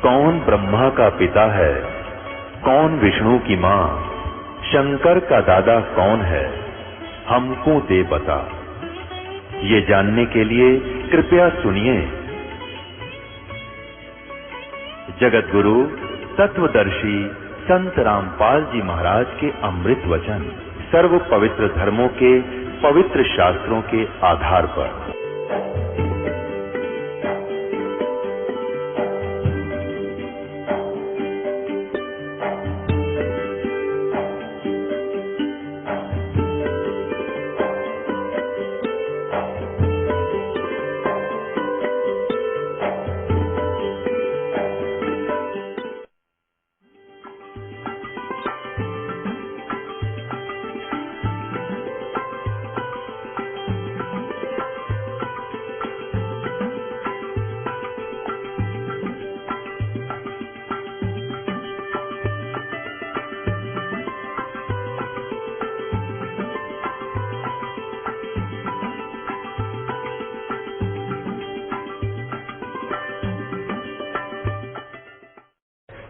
कौन ब्रह्मा का पिता है, कौन विष्णु की मां, शंकर का दादा कौन है, हमको दे बता। ये जानने के लिए कृपया सुनिए। जगत गुरु तत्वदर्शी संत रामपाल जी महाराज के अमृत वचन सर्व पवित्र धर्मों के पवित्र शास्त्रों के आधार पर।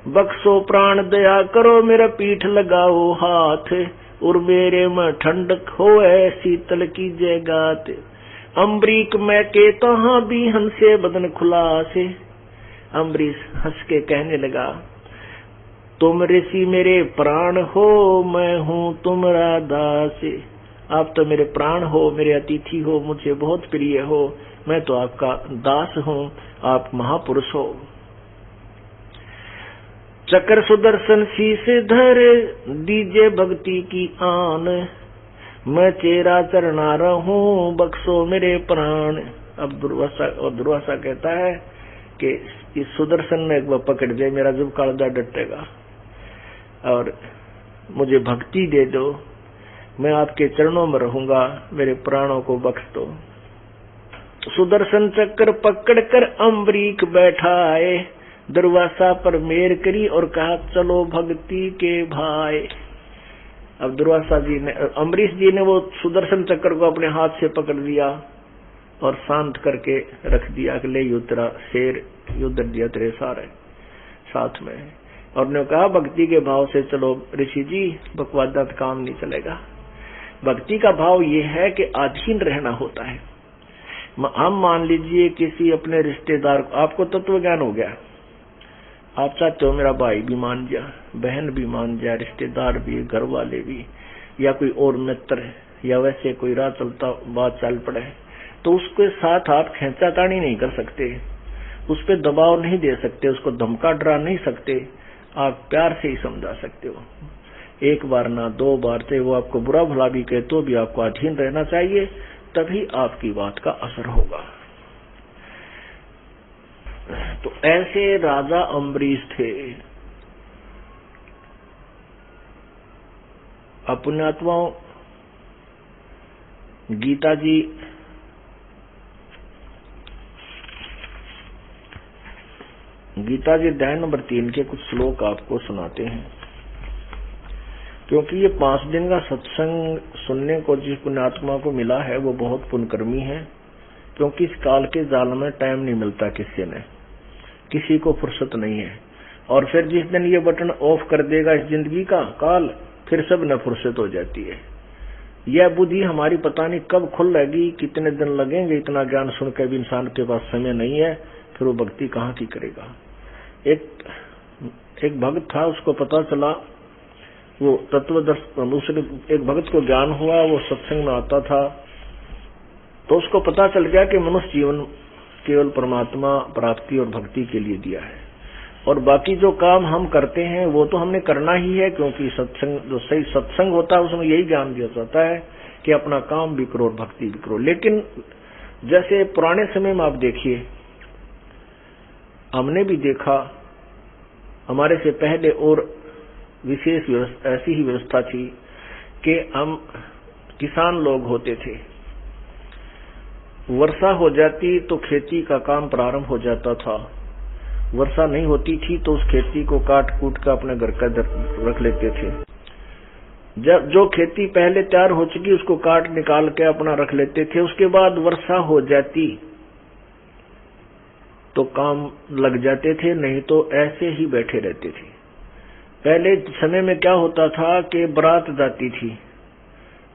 बख्शो प्राण दया करो मेरा पीठ लगाओ हाथ, और मेरे में ठंडक होए शीतल की जगात। अम्बरीक मैं के तहाँ भी हंसे बदन खुला से। अम्बरीश हंस के कहने लगा, तुम ऋषि मेरे प्राण हो, मैं हूँ तुम्हारा दास। आप तो मेरे प्राण हो, मेरे अतिथि हो, मुझे बहुत प्रिय हो, मैं तो आपका दास हूँ, आप महापुरुष हो। चक्र सुदर्शन शीश धर दीजे भक्ति की आन, मैं चेरा चरना रहूं बख्शो मेरे प्राण। अब दुर्वासा कहता है कि इस सुदर्शन ने एक बार पकड़ दे, मेरा जब कालजा डटेगा, और मुझे भक्ति दे दो, मैं आपके चरणों में रहूंगा, मेरे प्राणों को बख्श दो। सुदर्शन चक्र पकड़कर अम्बरीक बैठा आए, दुर्वासा पर मेर करी और कहा, चलो भक्ति के भाई। अब दुर्वासा जी ने, अम्बरीश जी ने वो सुदर्शन चक्र को अपने हाथ से पकड़ लिया और शांत करके रख दिया कि ले युद्रा शेर युद्ध दिया तेरे सारे साथ में, और ने कहा भक्ति के भाव से चलो ऋषि जी, बकवादा काम नहीं चलेगा। भक्ति का भाव ये है कि अधीन रहना होता है। हम मान लीजिए किसी अपने रिश्तेदार को, आपको तत्व ज्ञान हो गया, आप चाहते हो मेरा भाई भी मान जा, बहन भी मान जाए, रिश्तेदार भी, घर वाले भी, या कोई और मित्र, या वैसे कोई राह चलता बात चल पड़े, तो उसके साथ आप खींचातानी नहीं कर सकते, उस पर दबाव नहीं दे सकते, उसको धमका डरा नहीं सकते, आप प्यार से ही समझा सकते हो। एक बार ना दो बार से वो आपको बुरा भला भी कहे तो भी आपको अधीन रहना चाहिए, तभी आपकी बात का असर होगा। तो ऐसे राजा अम्बरीश थे। पुण्यात्माओं, गीता जी अध्याय नंबर 3 के कुछ श्लोक आपको सुनाते हैं, क्योंकि ये 5 दिन का सत्संग सुनने को जिस पुण्यात्मा को मिला है वो बहुत पुण्यकर्मी है, क्योंकि इस काल के जाल में टाइम नहीं मिलता, किसी को फुर्सत नहीं है। और फिर जिस दिन ये बटन ऑफ कर देगा इस जिंदगी का काल, फिर सब न फुर्सत हो जाती है। यह बुद्धि हमारी पता नहीं कब खुल रहेगी, कितने दिन लगेंगे, इतना ज्ञान सुनकर भी इंसान के पास समय नहीं है, फिर वो भक्ति कहाँ की करेगा। एक भक्त था, उसको पता चला, वो तत्वदर्शी, एक भक्त को ज्ञान हुआ, वो सत्संग में आता था, तो उसको पता चल गया कि मनुष्य जीवन केवल परमात्मा प्राप्ति और भक्ति के लिए दिया है, और बाकी जो काम हम करते हैं वो तो हमने करना ही है, क्योंकि सत्संग, जो सही सत्संग होता है उसमें यही ज्ञान दिया जाता है कि अपना काम भी करो और भक्ति भी करो। लेकिन जैसे पुराने समय में आप देखिए, हमने भी देखा, हमारे से पहले और विशेष ऐसी ही व्यवस्था थी कि हम किसान लोग होते थे, वर्षा हो जाती तो खेती का काम प्रारंभ हो जाता था, वर्षा नहीं होती थी तो उस खेती को काट कूट कर अपने घर का रख लेते थे। जब जो खेती पहले तैयार हो चुकी उसको काट निकाल के अपना रख लेते थे, उसके बाद वर्षा हो जाती तो काम लग जाते थे, नहीं तो ऐसे ही बैठे रहते थे। पहले समय में क्या होता था कि बारात जाती थी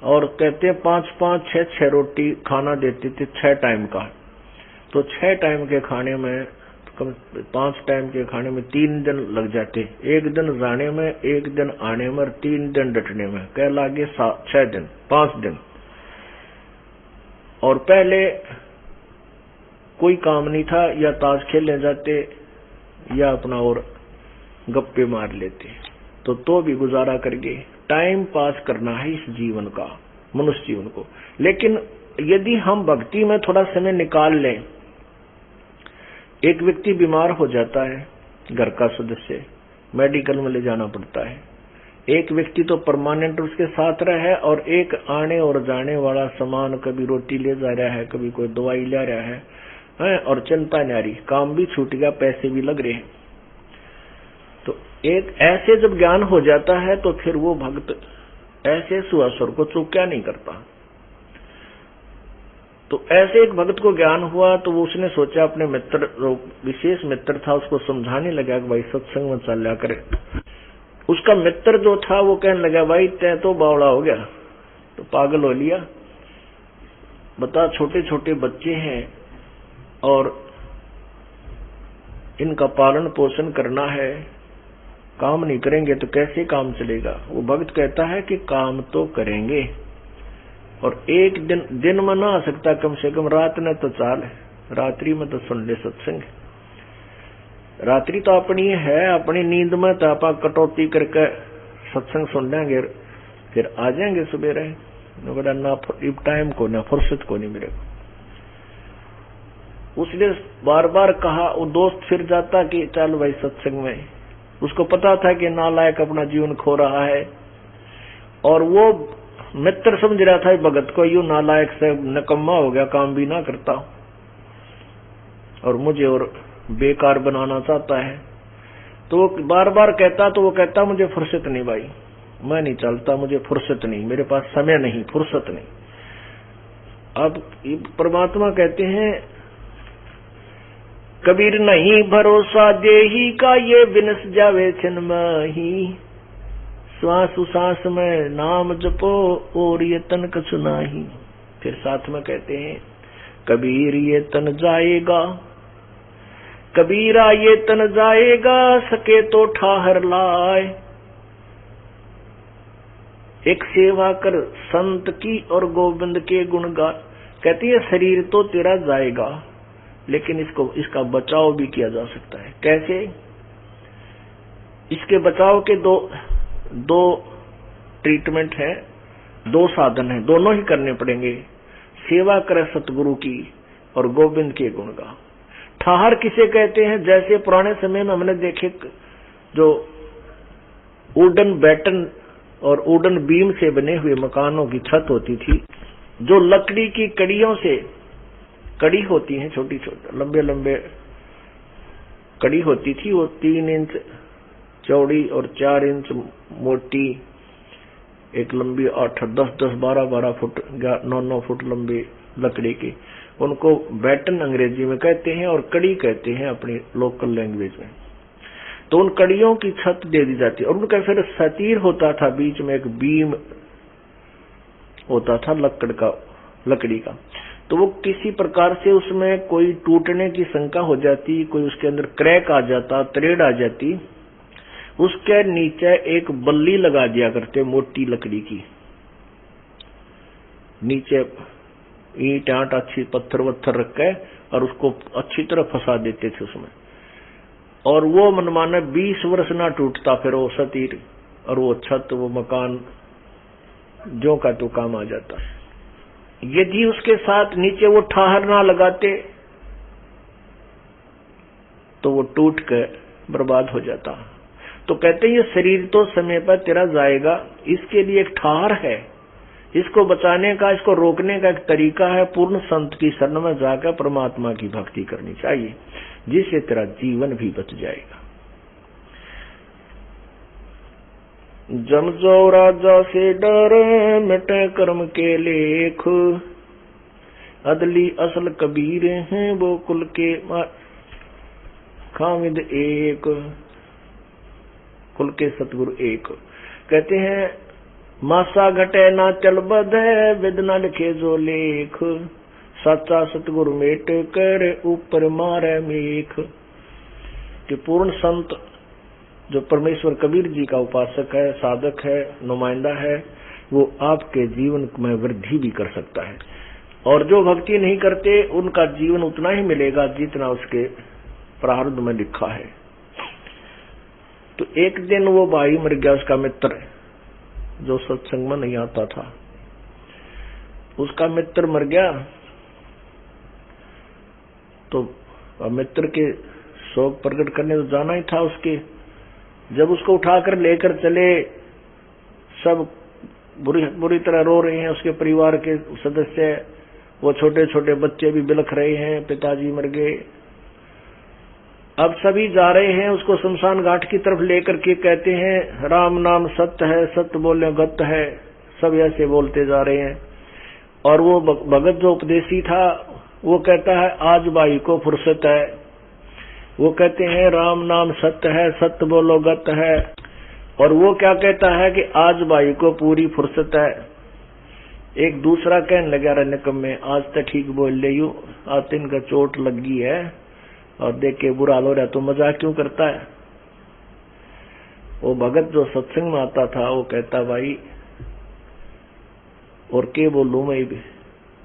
और कहते 5-5, 6-6 रोटी खाना देते थे 6 टाइम का। तो 6 टाइम के खाने में 5 टाइम के खाने में 3 दिन लग जाते, 1 दिन जाने में, 1 दिन आने में, 3 दिन डटने में, कह लागे 6 दिन, 5 दिन। और पहले कोई काम नहीं था, या ताश खेलने जाते या अपना और गप्पे मार लेते, तो भी गुजारा करके टाइम पास करना है इस जीवन का, मनुष्य जीवन को। लेकिन यदि हम भक्ति में थोड़ा समय निकाल लें, एक व्यक्ति बीमार हो जाता है, घर का सदस्य, मेडिकल में ले जाना पड़ता है, एक व्यक्ति तो परमानेंट उसके साथ रहे और एक आने और जाने वाला सामान, कभी रोटी ले जा रहा है, कभी कोई दवाई ले रहा है, और चिंता नारी, काम भी छूट गया, पैसे भी लग रहे हैं। तो एक ऐसे जब ज्ञान हो जाता है तो फिर वो भक्त ऐसे सुअसुर को चूक्या नहीं करता। तो ऐसे एक भक्त को ज्ञान हुआ तो वो उसने सोचा, अपने मित्र, विशेष मित्र था, उसको समझाने लगा कि भाई सत्संग में चल करे। उसका मित्र जो था वो कहने लगा, भाई तय तो बावड़ा हो गया, तो पागल हो लिया, बता छोटे छोटे बच्चे हैं और इनका पालन पोषण करना है, काम नहीं करेंगे तो कैसे काम चलेगा। वो भक्त कहता है कि काम तो करेंगे, और एक दिन में ना आ सकता, कम से कम रात ने तो चाल, रात्रि में तो सुन ले सत्संग। रात्रि तो अपनी है, अपनी नींद में तो आप कटौती करके सत्संग सुन लेंगे, फिर आ जाएंगे सवेरे। बड़ा ना टाइम को, ना फुर्सत को नहीं मेरे को। उसने बार बार कहा, वो दोस्त फिर जाता कि चल भाई सत्संग में। उसको पता था कि नालायक अपना जीवन खो रहा है, और वो मित्र समझ रहा था भगत को, यूं नालायक से नकम्मा हो गया, काम भी ना करता और मुझे और बेकार बनाना चाहता है। तो वो बार बार कहता, तो वो कहता मुझे फुर्सत नहीं भाई, मैं नहीं चलता, मुझे फुर्सत नहीं, मेरे पास समय नहीं, फुर्सत नहीं। अब परमात्मा कहते हैं, कबीर नहीं भरोसा देही का, ये बिनस जावे छिन माही, श्वास सांस में नाम जपो और ये तन कछु नाही। फिर साथ में कहते हैं, कबीर ये तन जाएगा, कबीरा ये तन जाएगा, सके तो ठाहर लाए। एक सेवा कर संत की और गोविंद के गुण गा। कहती है शरीर तो तेरा जाएगा, लेकिन इसका बचाव भी किया जा सकता है। कैसे? इसके बचाव के दो ट्रीटमेंट है, 2 साधन है, दोनों ही करने पड़ेंगे। सेवा करे सतगुरु की और गोविंद के गुण गा। ठहर किसे कहते हैं? जैसे पुराने समय में हमने देखे जो वुडन बैटन और वुडन बीम से बने हुए मकानों की छत होती थी, जो लकड़ी की कड़ियों से, कड़ी होती है छोटी छोटी लंबे लंबे कड़ी होती थी, वो 3 इंच चौड़ी और 4 इंच मोटी, एक लंबी 8, 10, 12 फुट, 9 फुट लंबी लकड़ी की, उनको बैटन अंग्रेजी में कहते हैं और कड़ी कहते हैं अपनी लोकल लैंग्वेज में। तो उन कड़ियों की छत दे दी जाती है और उनका फिर सतीर होता था, बीच में एक बीम होता था लकड़ी का। तो वो किसी प्रकार से उसमें कोई टूटने की शंका हो जाती, कोई उसके अंदर क्रैक आ जाता, त्रेड़ आ जाती, उसके नीचे एक बल्ली लगा दिया करते, मोटी लकड़ी की, नीचे ईंट आट अच्छी पत्थर वत्थर रख के और उसको अच्छी तरह फंसा देते थे उसमें, और वो मनमाना 20 वर्ष ना टूटता फिर वो सतीर, और वो छत, वो मकान जो का तो काम आ जाता। यदि उसके साथ नीचे वो ठहर ना लगाते तो वो टूट कर बर्बाद हो जाता। तो कहते हैं ये शरीर तो समय पर तेरा जाएगा, इसके लिए एक ठहर है, इसको बचाने का, इसको रोकने का एक तरीका है, पूर्ण संत की शरण में जाकर परमात्मा की भक्ति करनी चाहिए, जिससे तेरा जीवन भी बच जाएगा। जम जो राजा से डर, मिटे कर्म के लेख, अदली असल कबीर हैं वो कुल के खामिद एक, कुल के सतगुरु एक। कहते हैं मासा घटे ना चल बधे, विद न लिखे जो लेख, सच्चा सतगुरु मेट कर ऊपर मारे मीख। कि पूर्ण संत जो परमेश्वर कबीर जी का उपासक है, साधक है, नुमाइंदा है, वो आपके जीवन में वृद्धि भी कर सकता है। और जो भक्ति नहीं करते उनका जीवन उतना ही मिलेगा जितना उसके प्रारब्ध में लिखा है। तो एक दिन वो भाई मर गया, उसका मित्र जो सत्संग में नहीं आता था, उसका मित्र मर गया। तो मित्र के शोक प्रकट करने तो जाना ही था उसके। जब उसको उठाकर लेकर चले, सब बुरी तरह रो रहे हैं, उसके परिवार के सदस्य, वो छोटे छोटे बच्चे भी बिलख रहे हैं, पिताजी मर गए। अब सभी जा रहे हैं उसको शमशान घाट की तरफ लेकर के, कहते हैं राम नाम सत्य है, सत्य बोले गत्य है, सब ऐसे बोलते जा रहे हैं। और वो भगत जो उपदेशी था वो कहता है आज भाई को फुर्सत है। वो कहते हैं राम नाम सत्य है, सत्य बोलो गत्य है। और वो क्या कहता है कि आज भाई को पूरी फुर्सत है। एक दूसरा कहने लगा रे निकम्मे, आज तो ठीक बोल ले यू, आज तीन का चोट लगी है और देख के बुरा हो रहा, तो मजाक क्यों करता है। वो भगत जो सत्संग में आता था वो कहता भाई और के बोलूं मैं भी,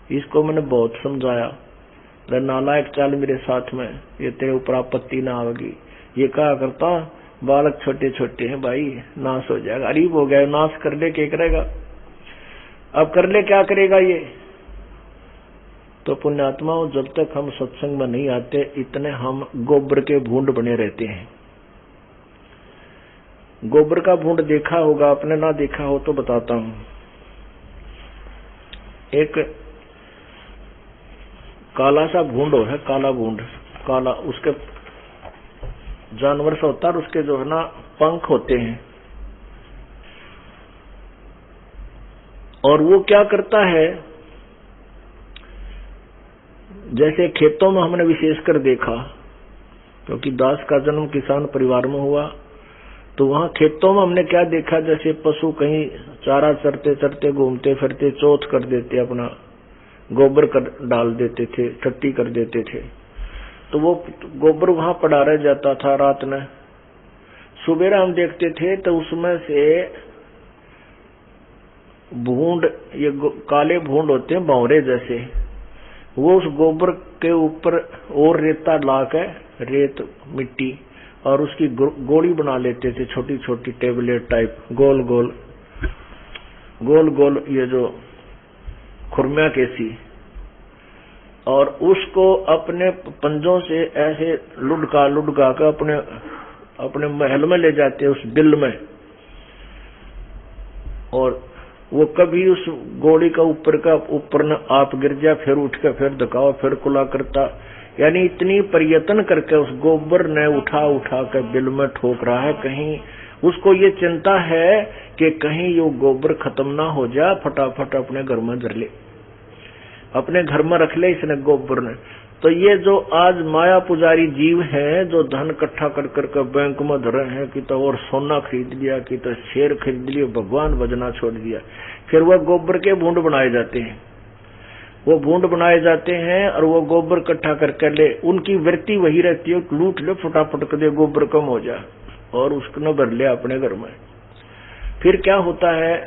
इसको मैंने बहुत समझाया, नालायक चाल मेरे साथ में, ये तेरे ऊपर आपत्ति ना आवेगी। ये कहा करता बालक छोटे छोटे हैं भाई, नाश हो जाएगा, गरीब हो गया, नाश कर ले क्या करेगा, अब कर ले क्या करेगा ये। तो पुण्यात्माओं, जब तक हम सत्संग में नहीं आते इतने हम गोबर के भूंड बने रहते हैं। गोबर का भूंड देखा होगा आपने, ना देखा हो तो बताता हूं। एक काला सा भूंड है, काला भूंड, काला, उसके जानवर सा होता है, उसके जो है ना पंख होते हैं। और वो क्या करता है, जैसे खेतों में हमने विशेषकर देखा, क्योंकि दास का जन्म किसान परिवार में हुआ, तो वहां खेतों में हमने क्या देखा, जैसे पशु कहीं चारा चरते चरते घूमते फिरते चौथ कर देते, अपना गोबर कर डाल देते थे, टट्टी कर देते थे, तो वो गोबर वहां पड़ा रह जाता था रात में। सुबह हम देखते थे तो उसमें से भूंड, ये काले भूंड होते हैं भंवरे जैसे, वो उस गोबर के ऊपर और रेता लाकर, रेत मिट्टी, और उसकी गोली बना लेते थे, छोटी छोटी टेबलेट टाइप, गोल गोल गोल गोल, ये जो खुरमिया कैसी, और उसको अपने पंजों से ऐसे लुढ़का लुढ़का कर अपने महल में ले जाते उस बिल में। और वो कभी उस गोली का ऊपर न आप गिर जाए, फिर उठ कर फिर धकाओ, फिर कुला करता, यानी इतनी प्रयत्न करके उस गोबर ने उठा उठा कर बिल में ठोक रहा है। कहीं उसको ये चिंता है कि कहीं ये गोबर खत्म ना हो जाए, फटाफट अपने घर में धर ले, अपने घर में रख ले इसने गोबर ने। तो ये जो आज माया पुजारी जीव हैं, जो धन इकट्ठा कर कर बैंक में धरे हैं, कि तो और सोना खरीद लिया, कि तो शेर खरीद लिया, भगवान भजना छोड़ दिया, फिर वह गोबर के भूंड बनाए जाते हैं, वो भूंड बनाए जाते हैं और वो गोबर इकट्ठा करके ले, उनकी वृत्ति वही रहती है, लूट ले फटाफट कर दे, गोबर कम हो जाए और उसको न भर ले अपने घर में। फिर क्या होता है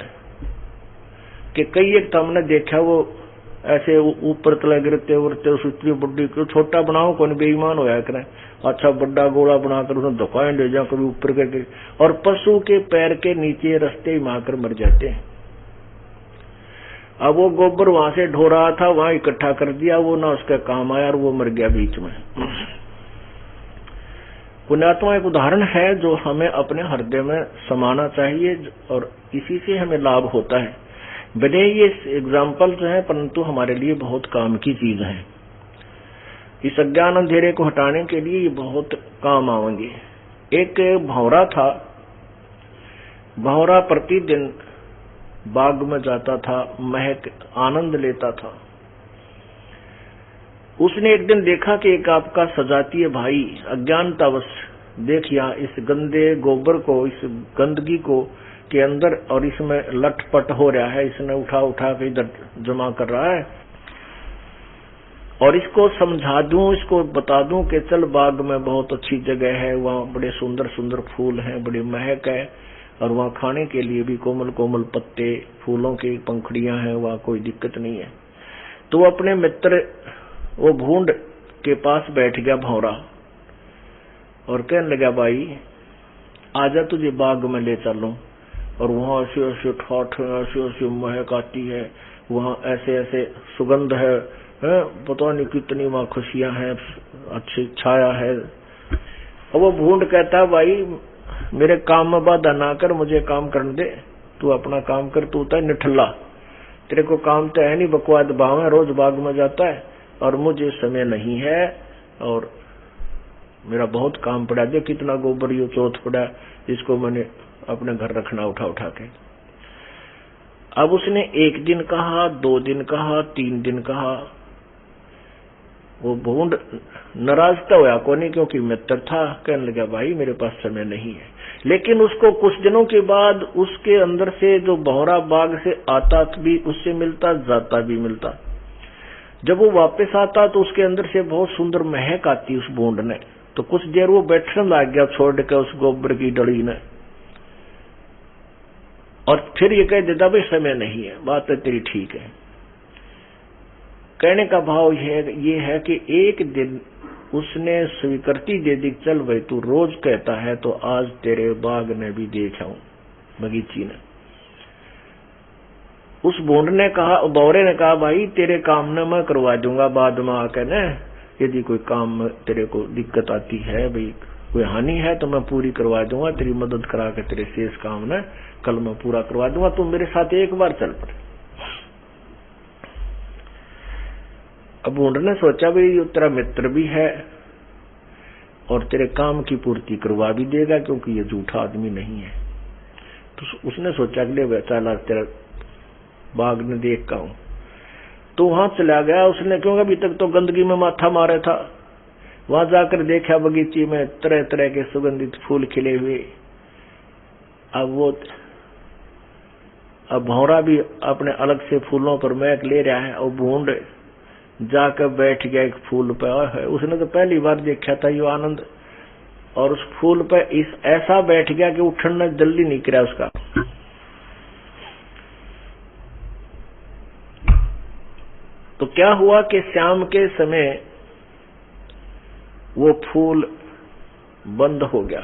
कि कई एक हमने देखा, वो ऐसे ऊपर तले गिरते उड़ते, उस इतनी बुड्ढी को छोटा बनाओ, कौन बेईमान होया करें, अच्छा बड़ा गोला बनाकर उसने धोखाएं ले जा, कभी ऊपर करके, और पशु के पैर के नीचे रास्ते मारकर मर जाते हैं। अब वो गोबर वहां से ढो रहा था, वहां इकट्ठा कर दिया, वो ना उसका काम आया और वो मर गया बीच में। पुण्यात्मा एक उदाहरण है जो हमें अपने हृदय में समाना चाहिए, और इसी से हमें लाभ होता है। भले ये एग्जाम्पल जो है, परंतु हमारे लिए बहुत काम की चीज है। इस अज्ञान अंधेरे को हटाने के लिए ये बहुत काम आएंगे। एक भंवरा था, भंवरा प्रतिदिन बाग में जाता था, महक आनंद लेता था। उसने एक दिन देखा कि एक आपका सजातीय भाई अज्ञानतावश देख यहाँ इस गंदे गोबर को, इस गंदगी को के अंदर और इसमें लटपट हो रहा है, इसने उठा उठा के इधर जमा कर रहा है, और इसको समझा दूं, इसको बता दूं कि चल बाग में बहुत अच्छी जगह है, वहाँ बड़े सुंदर सुंदर फूल हैं, बड़ी महक है, और वहाँ खाने के लिए भी कोमल कोमल पत्ते, फूलों की पंखुड़ियां हैं, वहाँ कोई दिक्कत नहीं है। तो वो अपने मित्र वो भूंड के पास बैठ गया भौरा, और कहने लगा भाई आजा तुझे बाग में ले चलूं, और वहाँ ऐसे ऐसे ठाठ है, ऐसे ऐसे महक आती है, वहाँ ऐसे ऐसे सुगंध है, पता नहीं कितनी वहाँ खुशियां हैं, अच्छी छाया है। और वो भूंड कहता है भाई मेरे काम में बाधा ना कर, मुझे काम करने दे, तू अपना काम कर, तू होता है निठल्ला, तेरे को काम तो है नहीं, बकवाद भाव है, रोज बाग में जाता है, और मुझे समय नहीं है, और मेरा बहुत काम पड़ा, देख कितना गोबर यो चौथ पड़ा, इसको मैंने अपने घर रखना उठा उठा के। अब उसने 1 दिन कहा, 2 दिन कहा, 3 दिन कहा, वो भूंड नाराज तो हुआ को नहीं, क्योंकि मित्र था, कहने लगा भाई मेरे पास समय नहीं है। लेकिन उसको कुछ दिनों के बाद उसके अंदर से जो भौरा बाग से आता भी उससे मिलता, जाता भी मिलता। जब वो वापस आता तो उसके अंदर से बहुत सुंदर महक आती उस भूंड ने, तो कुछ देर वो बैठने लग गया छोड़ के उस गोबर की डली ने, और फिर ये कह देता भाई समय नहीं है, बात तो तेरी ठीक है। कहने का भाव ये है कि एक दिन उसने स्वीकृति दे दी, चल भाई तू रोज कहता है तो आज तेरे बाग ने भी देखा हूं, बगीची ने। उस भूंड ने कहा, बौरे ने कहा भाई तेरे काम ने मैं करवा दूंगा बाद में आकर न, यदि कोई काम में तेरे को दिक्कत आती है, भाई कोई हानि है तो मैं पूरी करवा दूंगा, तेरी मदद करा के तेरे शेष काम ने कल मैं पूरा करवा दूंगा, तू मेरे साथ एक बार चल पड़े। अब भूंड ने सोचा भाई ये तेरा मित्र भी है और तेरे काम की पूर्ति करवा भी देगा, क्योंकि ये झूठा आदमी नहीं है। तो उसने सोचा कि ले चल तेरा बाग ने देख का हूं, तो वहां चला गया उसने, क्योंकि अभी तक तो गंदगी में माथा मारा था। वहां जाकर देखा बगीची में तरह तरह के सुगंधित फूल खिले हुए। अब भौरा भी अपने अलग से फूलों पर महक ले रहा है, और भूंड जाकर बैठ गया एक फूल पर। उसने तो पहली बार देखा था ये आनंद, और उस फूल पर ऐसा बैठ गया कि उठना जल्दी नहीं करा उसका। तो क्या हुआ कि शाम के समय वो फूल बंद हो गया,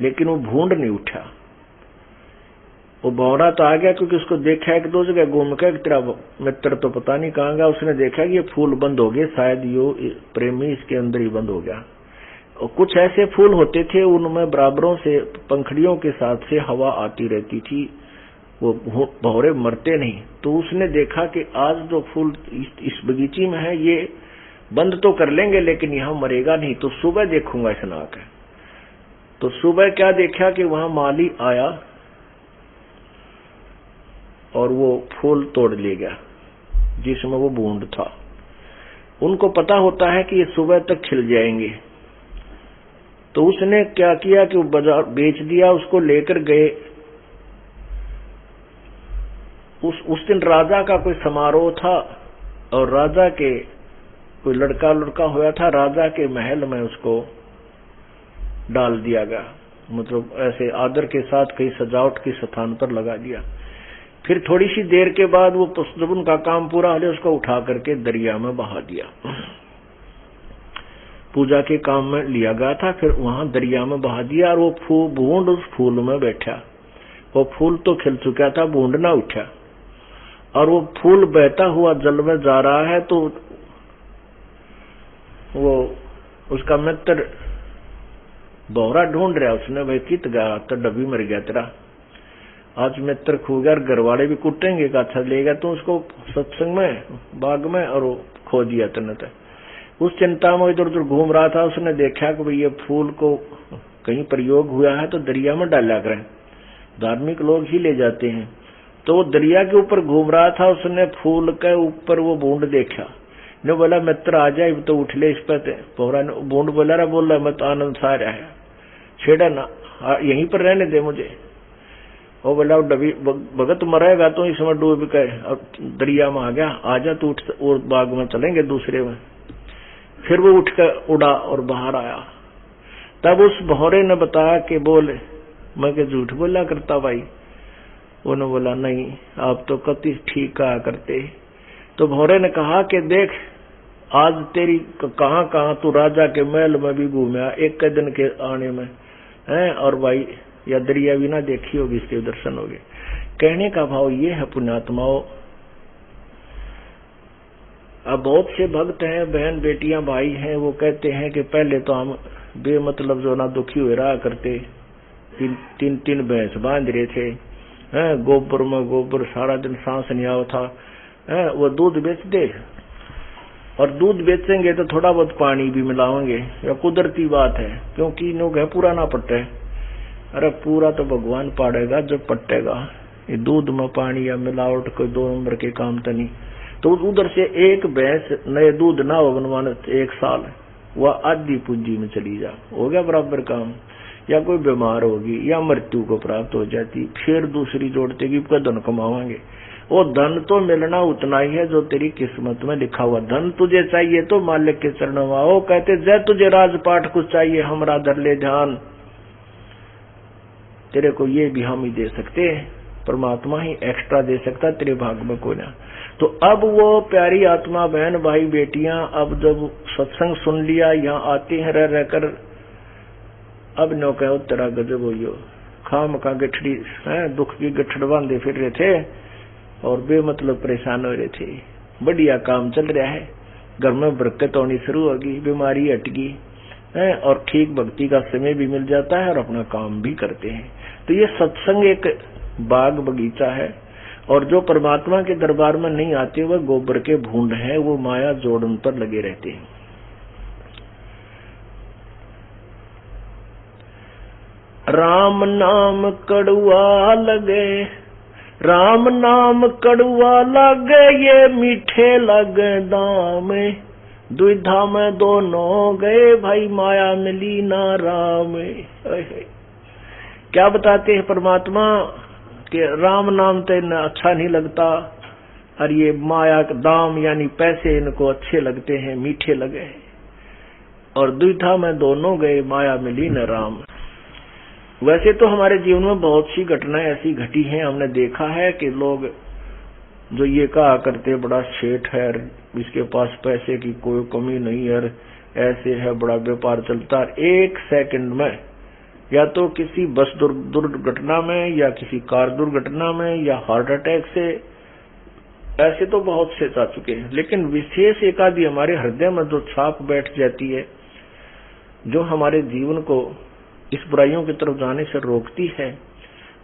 लेकिन वो भूंड नहीं उठा। वो भौरा तो आ गया, क्योंकि उसको देखा है कि 2 जगह घूम कर तेरा मित्र तो पता नहीं कहाँ गया। उसने देखा कि ये फूल बंद हो गए, शायद यो प्रेमी इसके अंदर ही बंद हो गया। और कुछ ऐसे फूल होते थे उनमें बराबरों से पंखड़ियों के साथ से हवा आती रहती थी, वो भौरे मरते नहीं। तो उसने देखा कि आज जो फूल इस बगीची में है ये बंद तो कर लेंगे, लेकिन यहाँ मरेगा नहीं, तो सुबह देखूंगा इसने आकर। तो सुबह क्या देखा कि वहां माली आया और वो फूल तोड़ ले गया जिसमें वो बूंद था। उनको पता होता है कि ये सुबह तक खिल जाएंगे, तो उसने क्या किया कि वो बाजार बेच दिया, उसको लेकर गए। उस दिन राजा का कोई समारोह था, और राजा के कोई लड़का हुआ था, राजा के महल में उसको डाल दिया गया, मतलब ऐसे आदर के साथ कई सजावट के स्थान पर लगा दिया। फिर थोड़ी सी देर के बाद वो जब उनका काम पूरा हो गया उसको उठा करके दरिया में बहा दिया। पूजा के काम में लिया गया था, फिर वहां दरिया में बहा दिया, और वो भूंड उस फूल में बैठा। वो फूल तो खिल चुका था, भूंड ना उठा, और वो फूल बहता हुआ जल में जा रहा है। तो वो उसका मित्र भौरा ढूंढ रहा, उसने भाई कित गया, तो डब्बी मर गया तेरा, आज मित्र खो गया, घर वाले भी कुटेंगे का अच्छा लेगा तो उसको सत्संग में बाग में, और वो खो दिया तने। उस चिंता में इधर उधर घूम रहा था, उसने देखा कि भाई ये फूल को कहीं प्रयोग हुआ है तो दरिया में डाला करें, धार्मिक लोग ही ले जाते हैं। तो वो दरिया के ऊपर घूम रहा था, उसने फूल के ऊपर वो बूंद देखा, ने बोला मित्र आ जाए तो उठ ले इस पर। पोहरा ने बूंद बोला रहा बोल रहा मत आनंद सा रहा है छेड़ा ना यहीं पर रहने दे मुझे। वो बोला डबी भगत मरेगा तो इसमें डूब गए अब दरिया में आ गया आजा तू उठ और बाग में चलेंगे दूसरे में। फिर वो उठ कर उड़ा और बाहर आया। तब उस भौरे ने बताया कि बोल मैं के झूठ बोला करता भाई। उन्होंने बोला नहीं आप तो कति ठीक कहा करते। तो भौरे ने कहा कि देख आज तेरी कहाँ कहाँ तू राजा के महल में भी घूमया एक दिन के आने में है और भाई या दरिया भी ना देखी होगी इसके दर्शन होगे। कहने का भाव ये है पुण्यात्माओं अब बहुत से भक्त हैं बहन बेटियां भाई हैं वो कहते हैं कि पहले तो हम बेमतलब जो ना दुखी हुए रहा करते तीन भैंस बांध रहे थे हैं गोबर में गोबर सारा दिन सांस नहीं आवा था है वो दूध बेच दे और दूध बेचेंगे तो थोड़ा बहुत पानी भी मिलाओगे या कुदरती बात है क्योंकि लोग है पूरा ना पट्टे। अरे पूरा तो भगवान पाड़ेगा जब पट्टेगा ये दूध में पानी या मिलावट कोई 2 नंबर के काम तो नहीं। तो उधर से एक भैंस नए दूध ना हो बनवाने 1 साल वह आधी पूंजी में चली जा हो गया बराबर काम। या कोई बीमार होगी या मृत्यु को प्राप्त हो जाती फिर दूसरी जोड़ते कि धन कमावांगे। वो धन तो मिलना उतना ही है जो तेरी किस्मत में लिखा हुआ। धन तुझे चाहिए तो मालिक के चरणों में आओ कहते जय तुझे राजपाट कुछ चाहिए हमरा धर ले ध्यान। तेरे को ये भी हम ही दे सकते हैं परमात्मा ही एक्स्ट्रा दे सकता तेरे भाग में कोई ना। तो अब वो प्यारी आत्मा बहन भाई बेटियां अब जब सत्संग सुन लिया यहाँ आते हैं रह रहकर अब नो कहो तेरा गजब हो खाम का गठड़ी है दुख की गठड़ बांधे फिर रहे थे और बेमतलब परेशान हो रहे थे। बढ़िया काम चल रहा है घर में बरकत होनी शुरू होगी बीमारी हटगी है और ठीक भक्ति का समय भी मिल जाता है और अपना काम भी करते हैं। तो ये सत्संग एक बाग बगीचा है और जो परमात्मा के दरबार में नहीं आते वह गोबर के भूंड हैं वो माया जोड़न पर लगे रहते हैं। राम नाम कड़ुआ लगे राम नाम कड़ुआ लगे ये मीठे लगे दाम दुविधा में दोनों गए भाई माया मिली ना राम। क्या बताते हैं परमात्मा कि राम नाम तो इन्हें अच्छा नहीं लगता और ये माया का दाम यानी पैसे इनको अच्छे लगते हैं मीठे लगे और दुविधा में दोनों गए माया मिली न राम। वैसे तो हमारे जीवन में बहुत सी घटनाएं ऐसी घटी हैं हमने देखा है कि लोग जो ये कहा करते बड़ा सेठ है इसके पास पैसे की कोई कमी नहीं है ऐसे है बड़ा व्यापार चलता है 1 सेकंड में या तो किसी बस दुर्घटना में या किसी कार दुर्घटना में या हार्ट अटैक से ऐसे तो बहुत से जा चुके हैं। लेकिन विशेष एक आदि हमारे हृदय में जो छाप बैठ जाती है जो हमारे जीवन को इस बुराइयों की तरफ जाने से रोकती है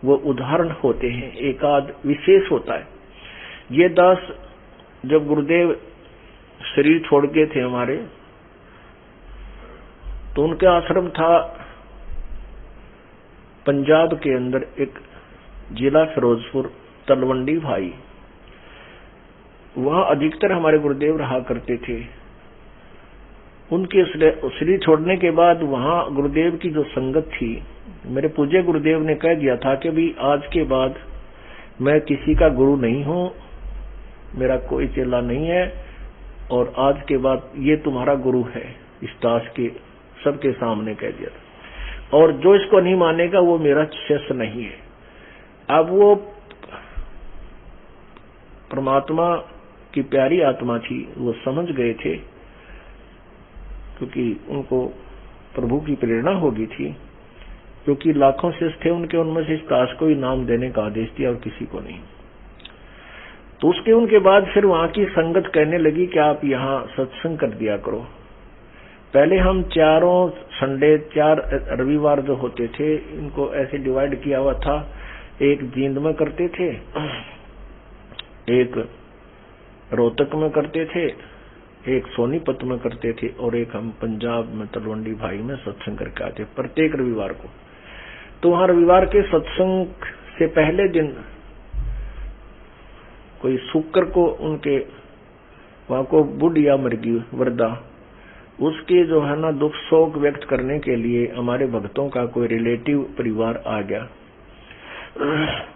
वो उदाहरण होते हैं एक आध विशेष होता है। ये दास जब गुरुदेव शरीर छोड़ के थे हमारे तो उनके आश्रम था पंजाब के अंदर एक जिला फिरोजपुर तलवंडी भाई वहां अधिकतर हमारे गुरुदेव रहा करते थे। उनके शरीर छोड़ने के बाद वहां गुरुदेव की जो संगत थी मेरे पूज्य गुरुदेव ने कह दिया था कि भी आज के बाद मैं किसी का गुरु नहीं हूं मेरा कोई चेला नहीं है और आज के बाद ये तुम्हारा गुरु है इस दास के सबके सामने कह दिया था और जो इसको नहीं मानेगा वो मेरा शिष्य नहीं है। अब वो परमात्मा की प्यारी आत्मा थी वो समझ गए थे क्योंकि उनको प्रभु की प्रेरणा होगी थी क्योंकि लाखों शिष्य थे उनके उनमें से इस दास को इनाम देने का आदेश दिया और किसी को नहीं। तो उसके उनके बाद फिर वहां की संगत कहने लगी कि आप यहाँ सत्संग कर दिया करो। पहले हम चारों संडे 4 रविवार जो होते थे इनको ऐसे डिवाइड किया हुआ था एक जींद में करते थे एक रोहतक में करते थे एक सोनीपत में करते थे और एक हम पंजाब में तलवंडी भाई में सत्संग करके आते प्रत्येक रविवार को। तो वहां रविवार के सत्संग से पहले दिन कोई शुक्र को उनके वहां को बुढ़िया मर गई वृद्धा, उसके जो है ना दुख शोक व्यक्त करने के लिए हमारे भक्तों का कोई रिलेटिव परिवार आ गया।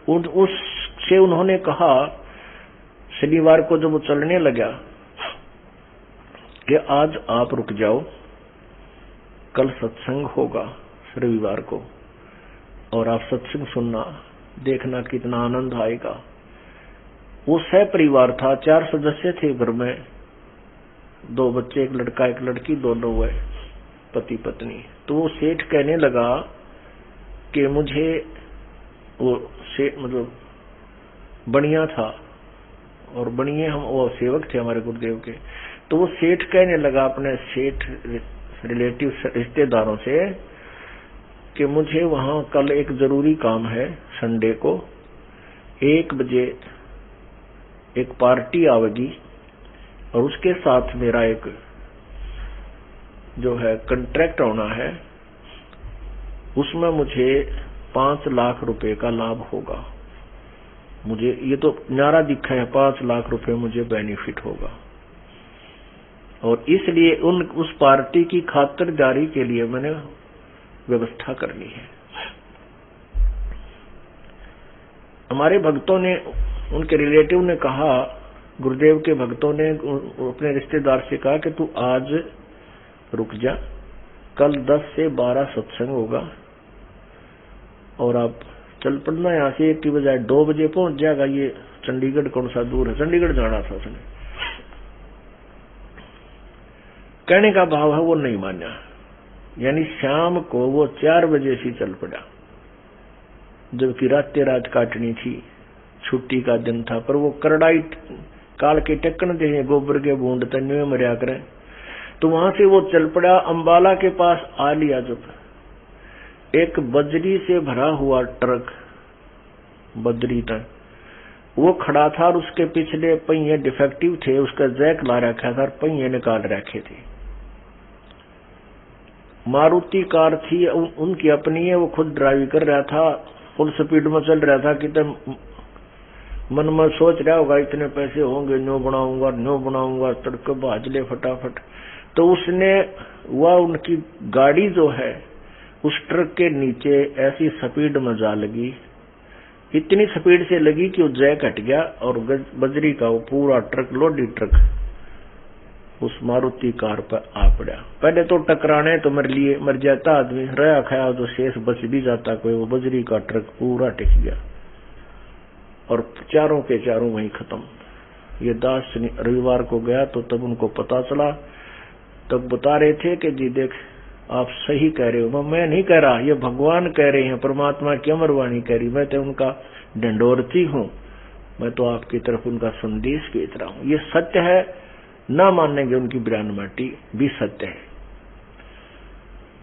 उससे उन्होंने कहा, शनिवार को जब वो चलने लगा, कि आज आप रुक जाओ, कल सत्संग होगा रविवार को, और आप सत्संग सुनना, देखना कितना आनंद आएगा। वो सह परिवार था, 4 सदस्य थे घर में, 2 बच्चे, एक लड़का एक लड़की, दोनों हुए पति पत्नी। तो वो सेठ कहने लगा कि मुझे, वो सेठ मतलब बनिया था, और बनिए हम वो सेवक थे हमारे गुरुदेव के। तो वो सेठ कहने लगा अपने सेठ रिलेटिव रिश्तेदारों से कि मुझे वहां कल एक जरूरी काम है, संडे को 1 बजे एक पार्टी आवेगी, और उसके साथ मेरा एक जो है कॉन्ट्रैक्ट होना है, उसमें मुझे 5 लाख रुपए का लाभ होगा। मुझे ये तो न्यारा दिखा है, 5 लाख रुपए मुझे बेनिफिट होगा, और इसलिए उस पार्टी की खातिरदारी के लिए मैंने व्यवस्था करनी है। हमारे भक्तों ने, उनके रिलेटिव ने कहा, गुरुदेव के भक्तों ने अपने रिश्तेदार से कहा कि तू आज रुक जा, कल 10 से 12 सत्संग होगा, और आप चल पड़ना यहाँ से, 1 की बजाय 2 बजे पहुंच जाएगा। ये चंडीगढ़ कौन सा दूर है, चंडीगढ़ जाना था उसने। कहने का भाव है वो नहीं माना, यानी शाम को वो 4 बजे से चल पड़ा, जबकि रात काटनी थी, छुट्टी का दिन था। पर वो करड़ाई काल के टक्कन दे, गोबर के बूंद तन्वे मरिया करें। तो वहां से वो चल पड़ा, अंबाला के पास आ लिया। जब एक बजरी से भरा हुआ ट्रक बजरी तक वो खड़ा था, और उसके पिछले पहिए डिफेक्टिव थे, उसका जैक ला रखा था और पहिए निकाल रखे थे। मारुति कार थी, उनकी अपनी है, वो खुद ड्राइव कर रहा था, फुल स्पीड में चल रहा था। कि मन में सोच रहा होगा इतने पैसे होंगे, न्यू बनाऊंगा, तड़के भाज ले फटाफट। तो उसने वह उनकी गाड़ी जो है उस ट्रक के नीचे ऐसी स्पीड में जा लगी, इतनी स्पीड से लगी कि वो जैक हट गया, और बजरी का वो पूरा ट्रक, लोडी ट्रक उस मारुति कार पर आ पड़ा। पहले तो टकराने तो मर जाता आदमी, रहा खाया जो शेष बच भी जाता कोई, वो बजरी का ट्रक पूरा टिक गया, और चारों के चारों वहीं खत्म। ये दास रविवार को गया तो तब उनको पता चला, तब बता रहे थे कि जी देख आप सही कह रहे हो, मैं नहीं कह रहा, ये भगवान कह रहे हैं, परमात्मा की अमरवाणी कह रही, मैं तो उनका ढंडोरती हूँ, मैं तो आपकी तरफ उनका संदेश भेज रहा हूँ। ये सत्य है, ना मानेंगे उनकी बयान माटी भी सत्य है।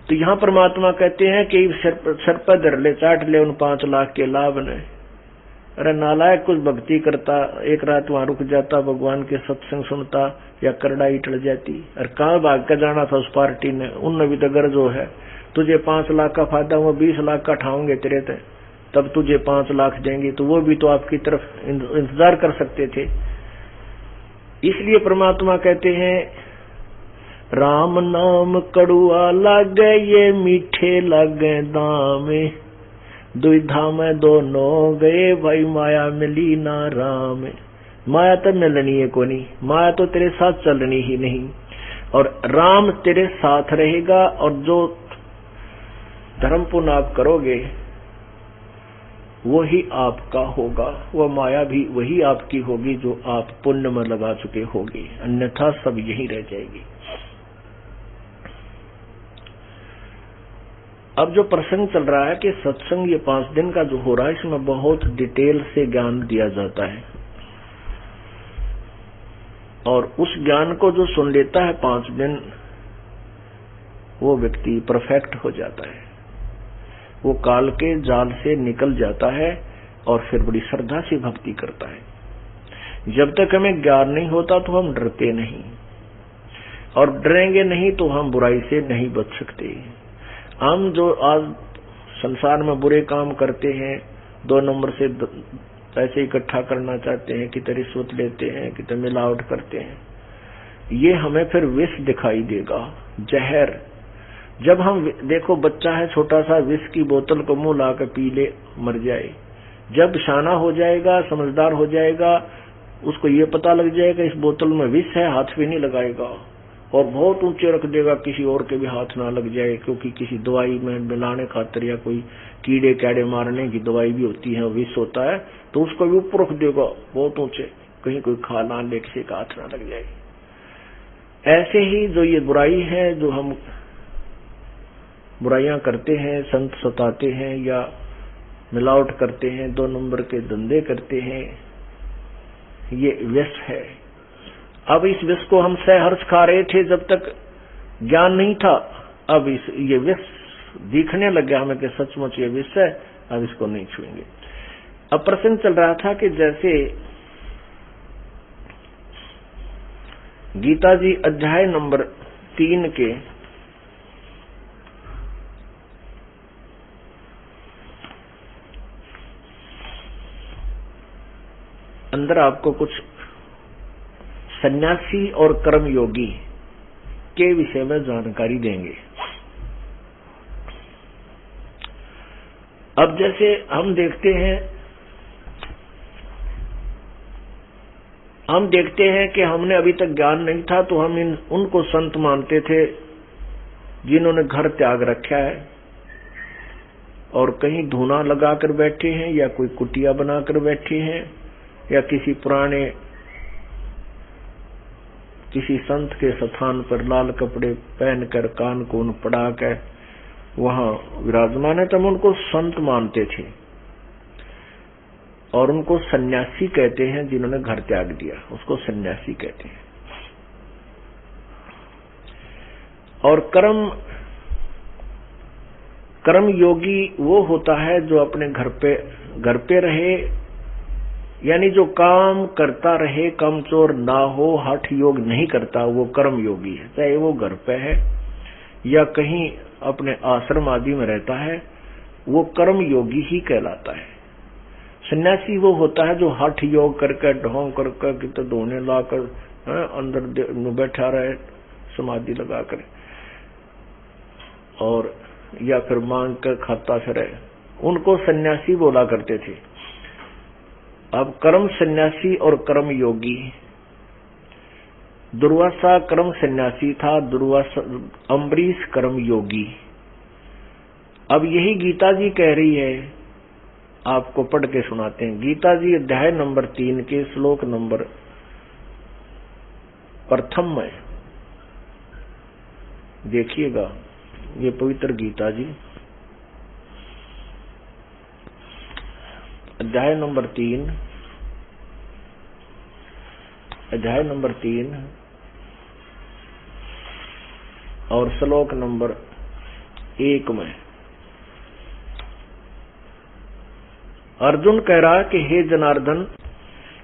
तो यहाँ परमात्मा कहते हैं कि सर पर धर ले, चाट ले उन 5 लाख के लाभ ने। अरे नालायक कुछ भक्ति करता, एक रात वहां रुक जाता, भगवान के सत्संग सुनता, या करड़ाई टल जाती। और कहाँ भाग कर जाना था उस पार्टी ने, उनने भी तो गर्ज हो है, तुझे 5 लाख का फायदा, वो 20 लाख का ठाऊंगे तेरे ते, तब तुझे 5 लाख देंगे, तो वो भी तो आपकी तरफ इंतजार कर सकते थे। इसलिए परमात्मा कहते हैं, राम नाम कड़ुआ लागे, ये मीठे लागे दाम, दुविधा में दोनों गए, भाई माया मिली ना राम। माया तो मिलनी है को नहीं, माया तो तेरे साथ चलनी ही नहीं, और राम तेरे साथ रहेगा। और जो धर्म पुण्य आप करोगे वही आपका होगा, वह माया भी वही आपकी होगी जो आप पुण्य में लगा चुके होगे, अन्यथा सब यही रह जाएगी। अब जो प्रसंग चल रहा है कि सत्संग ये 5 दिन का जो हो रहा है, इसमें बहुत डिटेल से ज्ञान दिया जाता है, और उस ज्ञान को जो सुन लेता है 5 दिन, वो व्यक्ति परफेक्ट हो जाता है, वो काल के जाल से निकल जाता है, और फिर बड़ी श्रद्धा से भक्ति करता है। जब तक हमें ज्ञान नहीं होता तो हम डरते नहीं, और डरेंगे नहीं तो हम बुराई से नहीं बच सकते। हम जो आज संसार में बुरे काम करते हैं, 2 नंबर से पैसे इकट्ठा करना चाहते हैं, कितने रिश्वत लेते हैं, कितने मिलावट करते हैं, ये हमें फिर विष दिखाई देगा, जहर। जब हम देखो बच्चा है छोटा सा, विष की बोतल को मुंह लाकर पी ले, मर जाए। जब शाना हो जाएगा, समझदार हो जाएगा, उसको ये पता लग जाएगा इस बोतल में विष है, हाथ भी नहीं लगाएगा और बहुत ऊंचे रख देगा, किसी और के भी हाथ ना लग जाए, क्योंकि किसी दवाई में मिलाने खातिर या कोई कीड़े कैड़े मारने की दवाई भी होती है, विष होता है, तो उसको भी ऊपर रख देगा बहुत ऊंचे, कहीं कोई खा ना ले, किसी का हाथ ना लग जाए। ऐसे ही जो ये बुराई है, जो हम बुराइयां करते हैं, संत सताते हैं या मिलावट करते हैं, 2 नंबर के धंधे करते हैं, ये विष है। अब इस विष को हम सहर्ष खा रहे थे जब तक ज्ञान नहीं था, अब ये विष दिखने लग गया हमें कि सचमुच ये विष है, अब इसको नहीं छुएंगे। अब प्रश्न चल रहा था कि जैसे गीता जी अध्याय नंबर 3 के अंदर आपको कुछ सन्यासी और कर्मयोगी के विषय में जानकारी देंगे। अब जैसे हम देखते हैं कि हमने अभी तक ज्ञान नहीं था तो हम उनको संत मानते थे जिन्होंने घर त्याग रखा है और कहीं धूना लगाकर बैठे हैं या कोई कुटिया बनाकर बैठे हैं या किसी पुराने किसी संत के स्थान पर लाल कपड़े पहनकर कान कून पड़ाकर वहां विराजमान है, तो हम उनको संत मानते थे और उनको सन्यासी कहते हैं। जिन्होंने घर त्याग दिया उसको सन्यासी कहते हैं। और कर्म योगी वो होता है जो अपने घर पे रहे, यानी जो काम करता रहे, कामचोर ना हो, हठ योग नहीं करता, वो कर्म योगी है। चाहे वो घर पे है या कहीं अपने आश्रम आदि में रहता है, वो कर्म योगी ही कहलाता है। सन्यासी वो होता है जो हठ योग करके ढोंग करके कितने धोने लाकर अंदर बैठा रहे समाधि लगाकर, और या फिर मांग कर खाता फिरे, उनको सन्यासी बोला करते थे। अब कर्म सन्यासी और कर्म योगी, दुर्वासा कर्म सन्यासी था, अम्बरीश कर्म योगी। अब यही गीता जी कह रही है, आपको पढ़ के सुनाते हैं। गीता जी अध्याय नंबर 3 के श्लोक नंबर 1 में देखिएगा, ये पवित्र गीता जी अध्याय नंबर 3 और श्लोक नंबर 1 में अर्जुन कह रहा कि हे जनार्दन,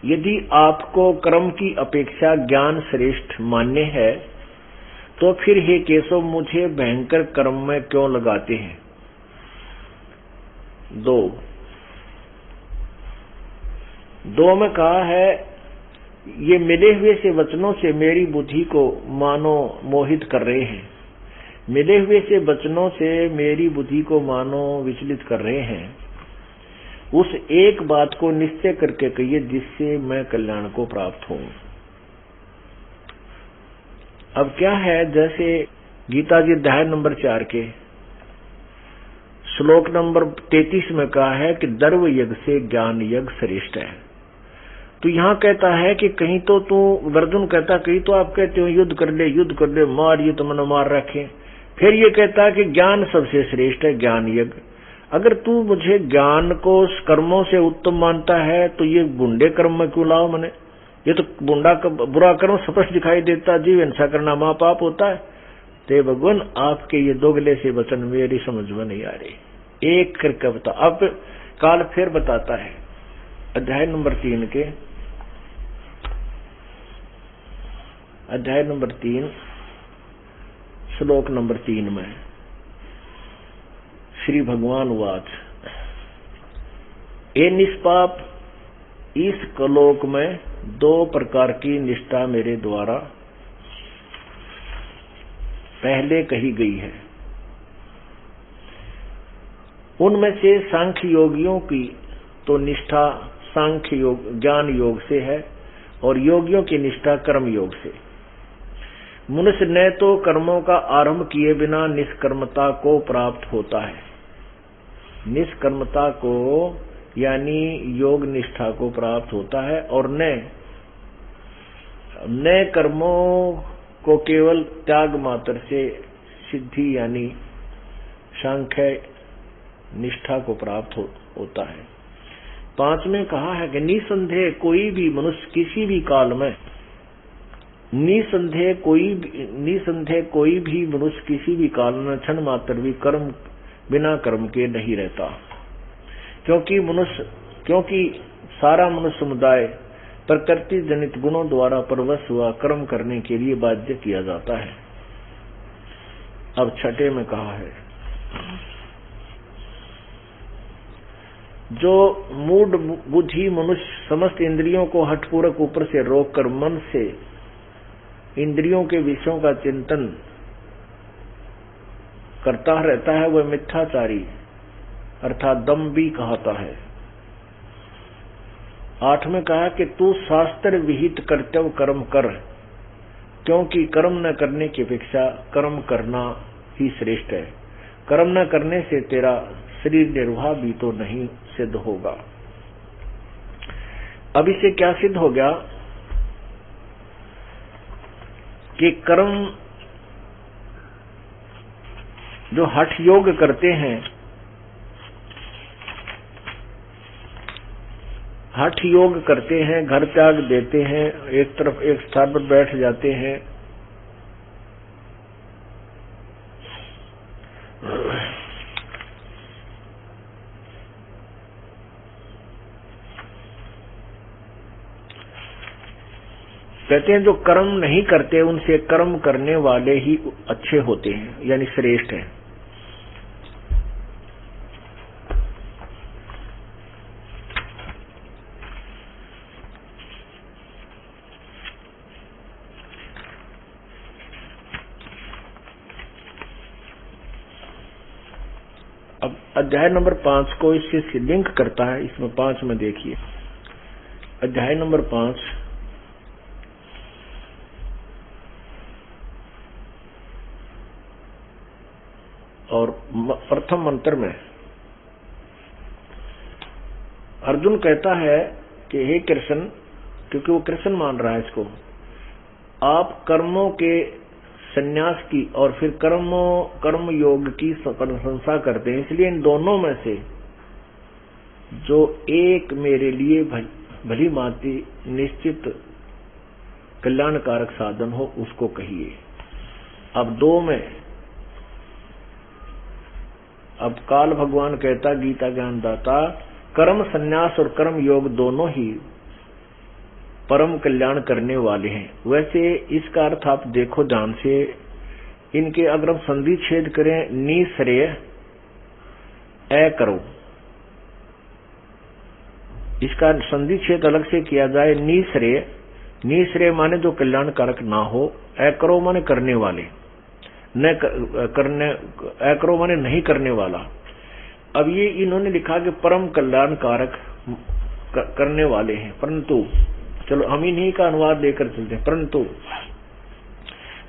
यदि आपको कर्म की अपेक्षा ज्ञान श्रेष्ठ मान्य है तो फिर हे केशव मुझे भयंकर कर्म में क्यों लगाते हैं। 2 में कहा है, ये मिले हुए से वचनों से मेरी बुद्धि को मानो मोहित कर रहे हैं, मिले हुए से वचनों से मेरी बुद्धि को मानो विचलित कर रहे हैं। उस एक बात को निश्चय करके कहिए जिससे मैं कल्याण को प्राप्त हूं। अब क्या है, जैसे गीता जी अध्याय नंबर 4 के श्लोक नंबर 33 में कहा है कि दर्व यज्ञ से ज्ञान यज्ञ श्रेष्ठ है। तो यहाँ कहता है कि कहीं तो तू, अर्जुन कहता कहीं तो आप कहते हो युद्ध कर ले, मार, ये तो मैंने मार रखे। फिर ये कहता है कि ज्ञान सबसे श्रेष्ठ है, ज्ञान यज्ञ। अगर तू मुझे ज्ञान को कर्मों से उत्तम मानता है तो ये बुंडे कर्म में क्यों लाओ मैंने। ये तो बुरा कर्म स्पष्ट दिखाई देता, जीव हिंसा करना महापाप होता है। ते भगवान आपके ये दोगले से वचन मेरी समझ में नहीं आ रही, एक करके बता। अब काल फिर बताता है अध्याय नंबर 3 के अध्याय नंबर 3 श्लोक नंबर 3 में श्री भगवान वाच, ए निष्पाप, इस कलोक में 2 प्रकार की निष्ठा मेरे द्वारा पहले कही गई है। उनमें से सांख्य योगियों की तो निष्ठा सांख्य योग ज्ञान योग से है और योगियों की निष्ठा कर्म योग से। मनुष्य न तो कर्मों का आरंभ किए बिना निष्कर्मता को प्राप्त होता है, निष्कर्मता को यानी योग निष्ठा को प्राप्त होता है, और न कर्मों को केवल त्याग मात्र से सिद्धि यानी सांख्य निष्ठा को प्राप्त होता है। 5 में कहा है कि निसंदेह कोई भी मनुष्य किसी भी काल में, निसंदेह कोई भी मनुष्य किसी भी काल में क्षण मात्र भी बिना कर्म के नहीं रहता, क्योंकि सारा मनुष्य समुदाय प्रकृति जनित गुणों द्वारा परवश हुआ कर्म करने के लिए बाध्य किया जाता है। अब 6 में कहा है, जो मूढ़ बुद्धि मनुष्य समस्त इंद्रियों को हठपूर्वक ऊपर से रोककर मन से इंद्रियों के विषयों का चिंतन करता रहता है, वह मिथ्याचारी अर्थात दम्भी कहता है। 8 में कहा कि तू शास्त्र विहित कर्तव्य कर्म कर, क्योंकि कर्म न करने की अपेक्षा कर्म करना ही श्रेष्ठ है। कर्म न करने से तेरा शरीर निर्वाह भी तो नहीं सिद्ध होगा। अब इससे क्या सिद्ध हो गया कि कर्म जो हठ योग करते हैं, हठ योग करते हैं, घर त्याग देते हैं, एक तरफ एक स्थान पर बैठ जाते हैं, कहते हैं जो कर्म नहीं करते उनसे कर्म करने वाले ही अच्छे होते हैं, यानी श्रेष्ठ हैं। अब अध्याय नंबर 5 को इससे लिंक करता है। इसमें 5 में देखिए, अध्याय नंबर 5 और प्रथम मंत्र में अर्जुन कहता है कि हे कृष्ण, क्योंकि वो कृष्ण मान रहा है इसको, आप कर्मों के संन्यास की और फिर कर्म योग की प्रशंसा करते हैं, इसलिए इन दोनों में से जो एक मेरे लिए भली भांति निश्चित कल्याणकारक साधन हो उसको कहिए। अब 2 में अब काल भगवान कहता, गीता ज्ञान दाता, कर्म संन्यास और कर्म योग दोनों ही परम कल्याण करने वाले हैं। वैसे इसका अर्थ आप देखो ध्यान से, इनके अगर हम संधि छेद करें, निश्रेय ए करो, इसका संधि छेद अलग से किया जाए, निश्रेय, निश्रेय माने जो कल्याणकारक ना हो, ए करो माने करने वाले, न करने, करो माने नहीं करने वाला। अब ये इन्होंने लिखा कि परम कल्याणकारक करने वाले हैं, परंतु चलो हम इन्हीं का अनुवाद लेकर चलते हैं। परंतु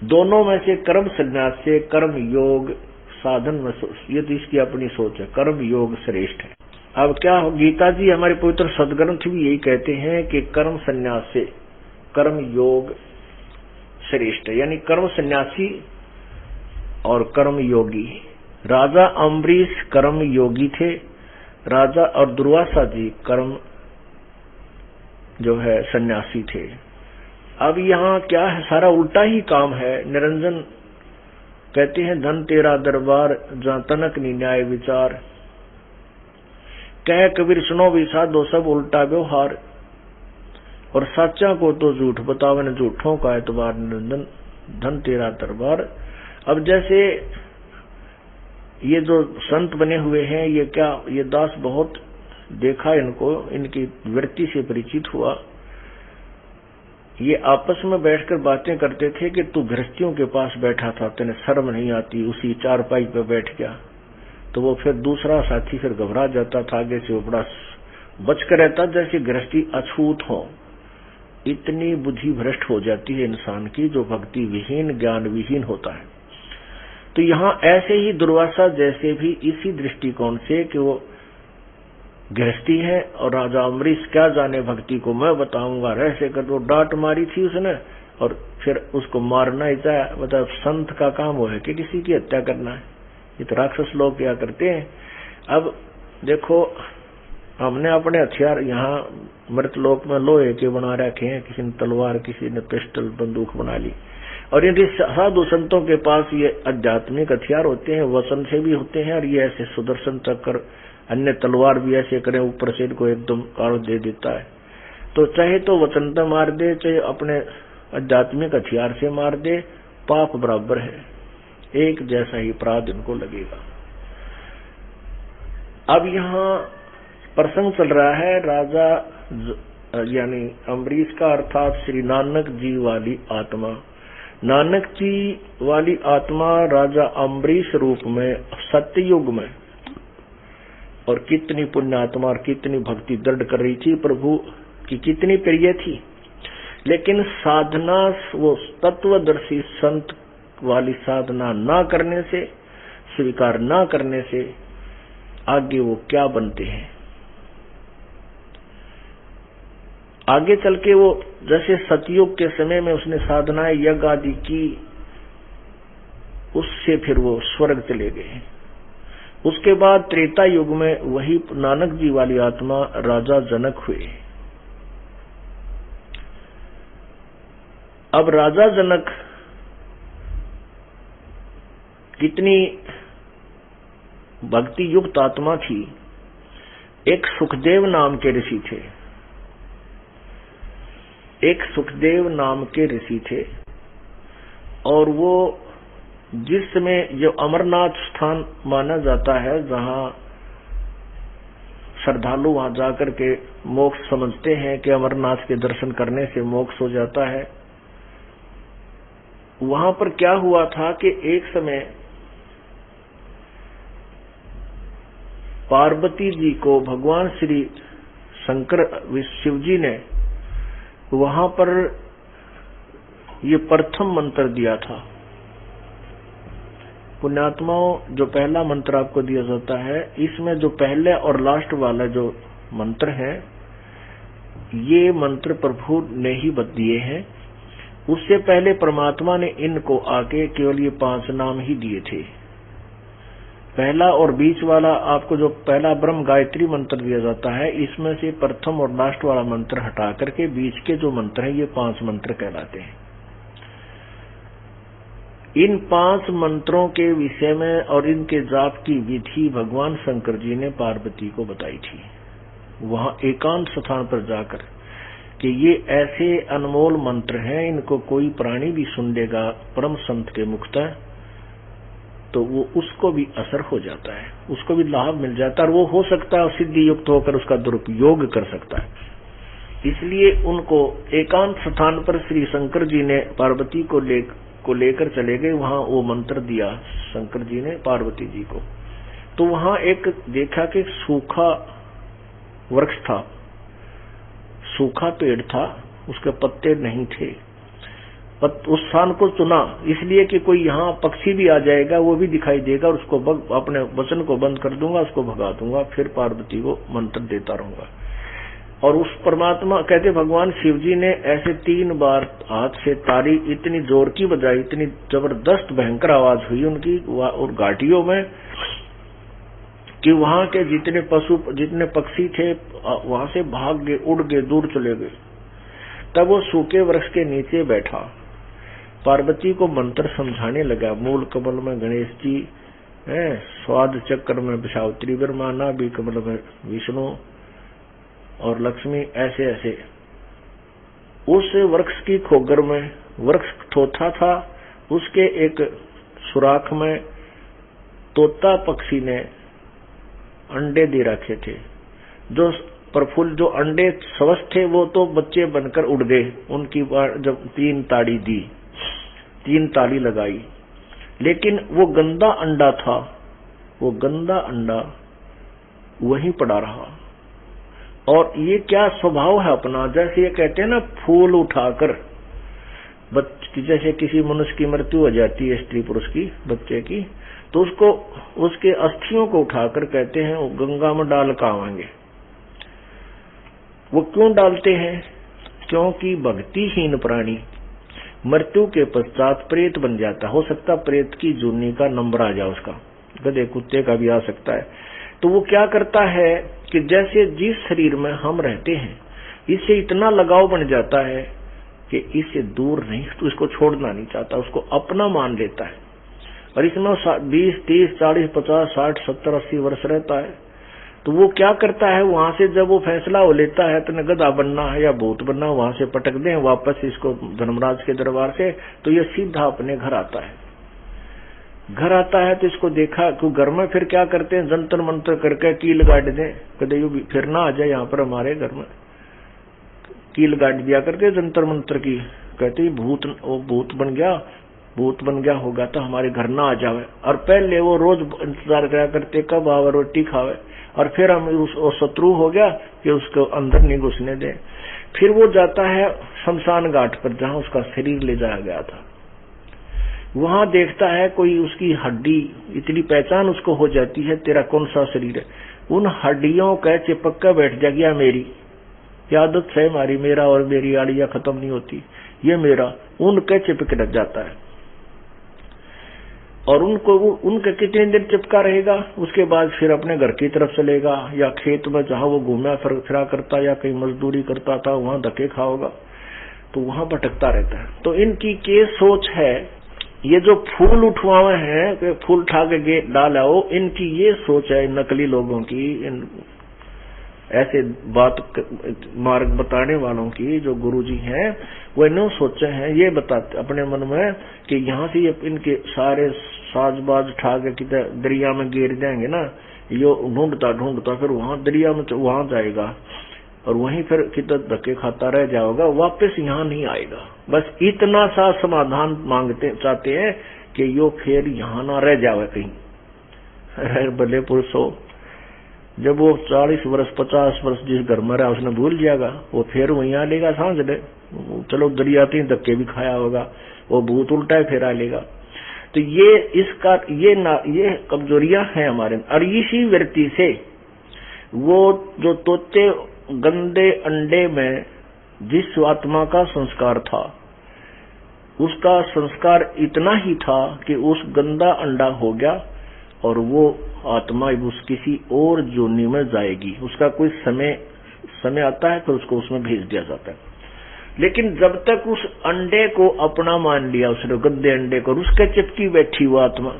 दोनों में से कर्म संन्यास से कर्म योग साधन में, ये तो इसकी अपनी सोच है, कर्म योग श्रेष्ठ है। अब क्या हो, गीता जी हमारे पवित्र सदग्रंथ भी यही कहते हैं कि कर्म संन्यास से कर्म योग श्रेष्ठ है, यानी कर्म सन्यासी और कर्म योगी। राजा अम्बरीश कर्म योगी थे, राजा और दुर्वासा जी कर्म जो है सन्यासी थे। अब यहाँ क्या है, सारा उल्टा ही काम है। निरंजन कहते हैं, धन तेरा दरबार जहाँ तनक नी न्याय विचार, कह कबीर सुनो विसा दो सब उल्टा व्यवहार, और सच्चा को तो झूठ बतावे न झूठों का एतबार, निरंजन धन तेरा दरबार। अब जैसे ये जो संत बने हुए हैं, ये क्या, ये दास बहुत देखा इनको, इनकी वृत्ति से परिचित हुआ। ये आपस में बैठकर बातें करते थे कि तू गृहस्थियों के पास बैठा था, तेने शर्म नहीं आती, उसी चारपाई पे बैठ गया। तो वो फिर दूसरा साथी फिर घबरा जाता था, आगे से वो बड़ा बच कर रहता, जैसे गृहस्थी अछूत हो। इतनी बुद्धि भ्रष्ट हो जाती है इंसान की जो भक्ति विहीन ज्ञान विहीन होता है। तो यहाँ ऐसे ही दुर्वासा जैसे भी इसी दृष्टिकोण से कि वो गृहस्थी है और राजा अम्बरीश क्या जाने भक्ति को, मैं बताऊंगा, ऐसे कर दो, डांट मारी थी उसने और फिर उसको मारना ही था। मतलब संत का काम वो है कि किसी की हत्या करना है, ये तो राक्षस लोग क्या करते हैं। अब देखो हमने अपने हथियार यहाँ मृतलोक में लोहे के बना रखे हैं, किसी ने तलवार, किसी ने पिस्टल बंदूक बना ली, और यदि साधु संतों के पास ये आध्यात्मिक हथियार होते हैं, वचन से भी होते हैं, और ये ऐसे सुदर्शन चक्र अन्य तलवार भी ऐसे करें, ऊपर से इनको एकदम काट दे देता है। तो चाहे तो वचन पे मार दे, चाहे अपने आध्यात्मिक हथियार से मार दे, पाप बराबर है, एक जैसा ही अपराध इनको लगेगा। अब यहाँ प्रसंग चल रहा है राजा यानी अम्बरीश का, अर्थात श्री नानक जी वाली आत्मा। नानक जी वाली आत्मा राजा अम्बरीश रूप में सत्ययुग में, और कितनी पुण्यात्मा और कितनी भक्ति दृढ़ कर रही थी, प्रभु की कितनी प्रिय थी। लेकिन साधना, वो तत्वदर्शी संत वाली साधना ना करने से, स्वीकार ना करने से आगे वो क्या बनते हैं। आगे चल के वो जैसे सतयुग के समय में उसने साधनाएं यज्ञ आदि की, उससे फिर वो स्वर्ग चले गए। उसके बाद त्रेता युग में वही नानक जी वाली आत्मा राजा जनक हुए। अब राजा जनक कितनी भक्ति युक्त आत्मा थी। एक सुखदेव नाम के ऋषि थे, एक सुखदेव नाम के ऋषि थे, और वो जिस समय जो अमरनाथ स्थान माना जाता है, जहां श्रद्धालु वहां जाकर के मोक्ष समझते हैं कि अमरनाथ के दर्शन करने से मोक्ष हो जाता है, वहां पर क्या हुआ था कि एक समय पार्वती जी को भगवान श्री शंकर शिव जी ने वहां पर ये प्रथम मंत्र दिया था। पुण्यात्माओं, जो पहला मंत्र आपको दिया जाता है, इसमें जो पहले और लास्ट वाला जो मंत्र है, ये मंत्र प्रभु ने ही दिए हैं। उससे पहले परमात्मा ने इनको आके केवल ये 5 नाम ही दिए थे। पहला और बीच वाला आपको जो पहला ब्रह्म गायत्री मंत्र दिया जाता है, इसमें से प्रथम और लास्ट वाला मंत्र हटा करके बीच के जो मंत्र हैं, ये 5 मंत्र कहलाते हैं। इन 5 मंत्रों के विषय में और इनके जाप की विधि भगवान शंकर जी ने पार्वती को बताई थी, वहां एकांत स्थान पर जाकर, कि ये ऐसे अनमोल मंत्र हैं, इनको कोई प्राणी भी सुन लेगा परम संत के मुक्त, तो वो उसको भी असर हो जाता है, उसको भी लाभ मिल जाता है, और वो हो सकता है सिद्धि युक्त होकर उसका दुरुपयोग कर सकता है। इसलिए उनको एकांत स्थान पर श्री शंकर जी ने पार्वती को लेकर चले गए, वहां वो मंत्र दिया शंकर जी ने पार्वती जी को। तो वहां एक देखा कि सूखा वृक्ष था, सूखा पेड़ था, उसके पत्ते नहीं थे। उस स्थान को चुना इसलिए कि कोई यहाँ पक्षी भी आ जाएगा, वो भी दिखाई देगा, और उसको अपने वचन को बंद कर दूंगा, उसको भगा दूंगा, फिर पार्वती को मंत्र देता रहूंगा। और उस परमात्मा कहते भगवान शिव जी ने ऐसे 3 बार हाथ से ताली इतनी जोर की बजाई, इतनी जबरदस्त भयंकर आवाज हुई उनकी और घाटियों में, कि वहां के जितने पशु जितने पक्षी थे वहां से भाग गए, उड़ गए, दूर चले गए। तब वो सूखे वृक्ष के नीचे बैठा, पार्वती को मंत्र समझाने लगा। मूल कमल में गणेश जी है, स्वाद चक्र में विषावत्री ब्रह्मा, नाभि कमल में विष्णु और लक्ष्मी, ऐसे ऐसे। उस वृक्ष की खोगर में वृक्ष थोथा था, उसके एक सुराख में तोता पक्षी ने अंडे दे रखे थे। जो पर फूल जो अंडे स्वस्थ थे वो तो बच्चे बनकर उड़ गए। उनकी जब 3 ताड़ी दी, 3 ताली लगाई, लेकिन वो गंदा अंडा था, वो गंदा अंडा वहीं पड़ा रहा। और ये क्या स्वभाव है अपना, जैसे ये कहते हैं ना फूल उठाकर, जैसे किसी मनुष्य की मृत्यु हो जाती है, स्त्री पुरुष की, बच्चे की, तो उसको उसके अस्थियों को उठाकर कहते हैं वो गंगा में डाल कावाएंगे। वो क्यों डालते हैं? क्योंकि भक्तिहीन प्राणी मृत्यु के पश्चात प्रेत बन जाता। हो सकता प्रेत की जूनी का नंबर आ जाए, उसका गधे कुत्ते का भी आ सकता है। तो वो क्या करता है कि जैसे जिस शरीर में हम रहते हैं इससे इतना लगाव बन जाता है कि इससे दूर नहीं, तो इसको छोड़ना नहीं चाहता, उसको अपना मान लेता है। और इसमें 20, 30, 40, 50, 60, 70, 80 वर्ष रहता है। तो वो क्या करता है, वहां से जब वो फैसला हो लेता है तो गधा बनना है या भूत बनना, वहां से पटक दें वापस इसको धर्मराज के दरबार से, तो ये सीधा अपने घर आता है। घर आता है तो इसको देखा कि घर में फिर क्या करते हैं, जंतर मंत्र करके कील गाड़ दें, कदे यू फिर ना आ जाए यहाँ पर हमारे घर में, कील गाड़ दिया करते जंतर मंत्र की। कहते भूत, वो भूत बन गया होगा तो हमारे घर ना आ जावे। और पहले वो रोज इंतजार करा करते कब आवे रोटी खावे, और फिर हम वो शत्रु हो गया कि उसको अंदर नहीं घुसने दें। फिर वो जाता है शमशान घाट पर जहां उसका शरीर ले जाया गया था। वहां देखता है कोई उसकी हड्डी, इतनी पहचान उसको हो जाती है तेरा कौन सा शरीर है। उन हड्डियों का चिपक कर बैठ जाएगी, मेरी आदत है हमारी, मेरा और मेरी आड़ियां खत्म नहीं होती, ये मेरा, उनके चिपक लग जाता है। और उनके कितने दिन चिपका रहेगा, उसके बाद फिर अपने घर की तरफ चलेगा या खेत में जहां वो घूमा फिरा करता या कहीं मजदूरी करता था वहां धक्के खाओगा, तो वहां भटकता रहता है। तो इनकी के सोच है, ये जो फूल उठवावे हैं, फूल उठा के डाल आओ, इनकी ये सोच है नकली लोगों की, ऐसे बात मार्ग बताने वालों की, जो गुरुजी हैं वो इन्हों सोचे हैं, ये बताते अपने मन में कि यहाँ से ये इनके सारे साजबाज उठा के किधर दरिया में गिर जाएंगे ना, यो ढूंढता फिर वहां दरिया में वहां जाएगा और वहीं फिर किधर धक्के खाता रह जाएगा, वापस यहाँ नहीं आएगा। बस इतना सा समाधान चाहते हैं कि यो फिर यहाँ ना रह जावे कहीं। भले पुरुष हो, जब वो 40 वर्ष 50 वर्ष जिस घर में रहा उसने भूल जाएगा, वो फिर वहीं आ लेगा सांझ ले, चलो दरियाते धक्के भी खाया होगा, वो भूत उल्टा ही फिर आ लेगा। तो ये इसका ये कमजोरियां हैं हमारे। और इसी वृत्ति से वो जो तोते गंदे अंडे में जिस आत्मा का संस्कार था, उसका संस्कार इतना ही था कि उस गंदा अंडा हो गया और वो आत्मा उस किसी और जोनी में जाएगी। उसका कोई समय आता है तो उसको उसमें भेज दिया जाता है। लेकिन जब तक उस अंडे को अपना मान लिया उसने, गंदे अंडे को, उसके चिपकी बैठी वो आत्मा।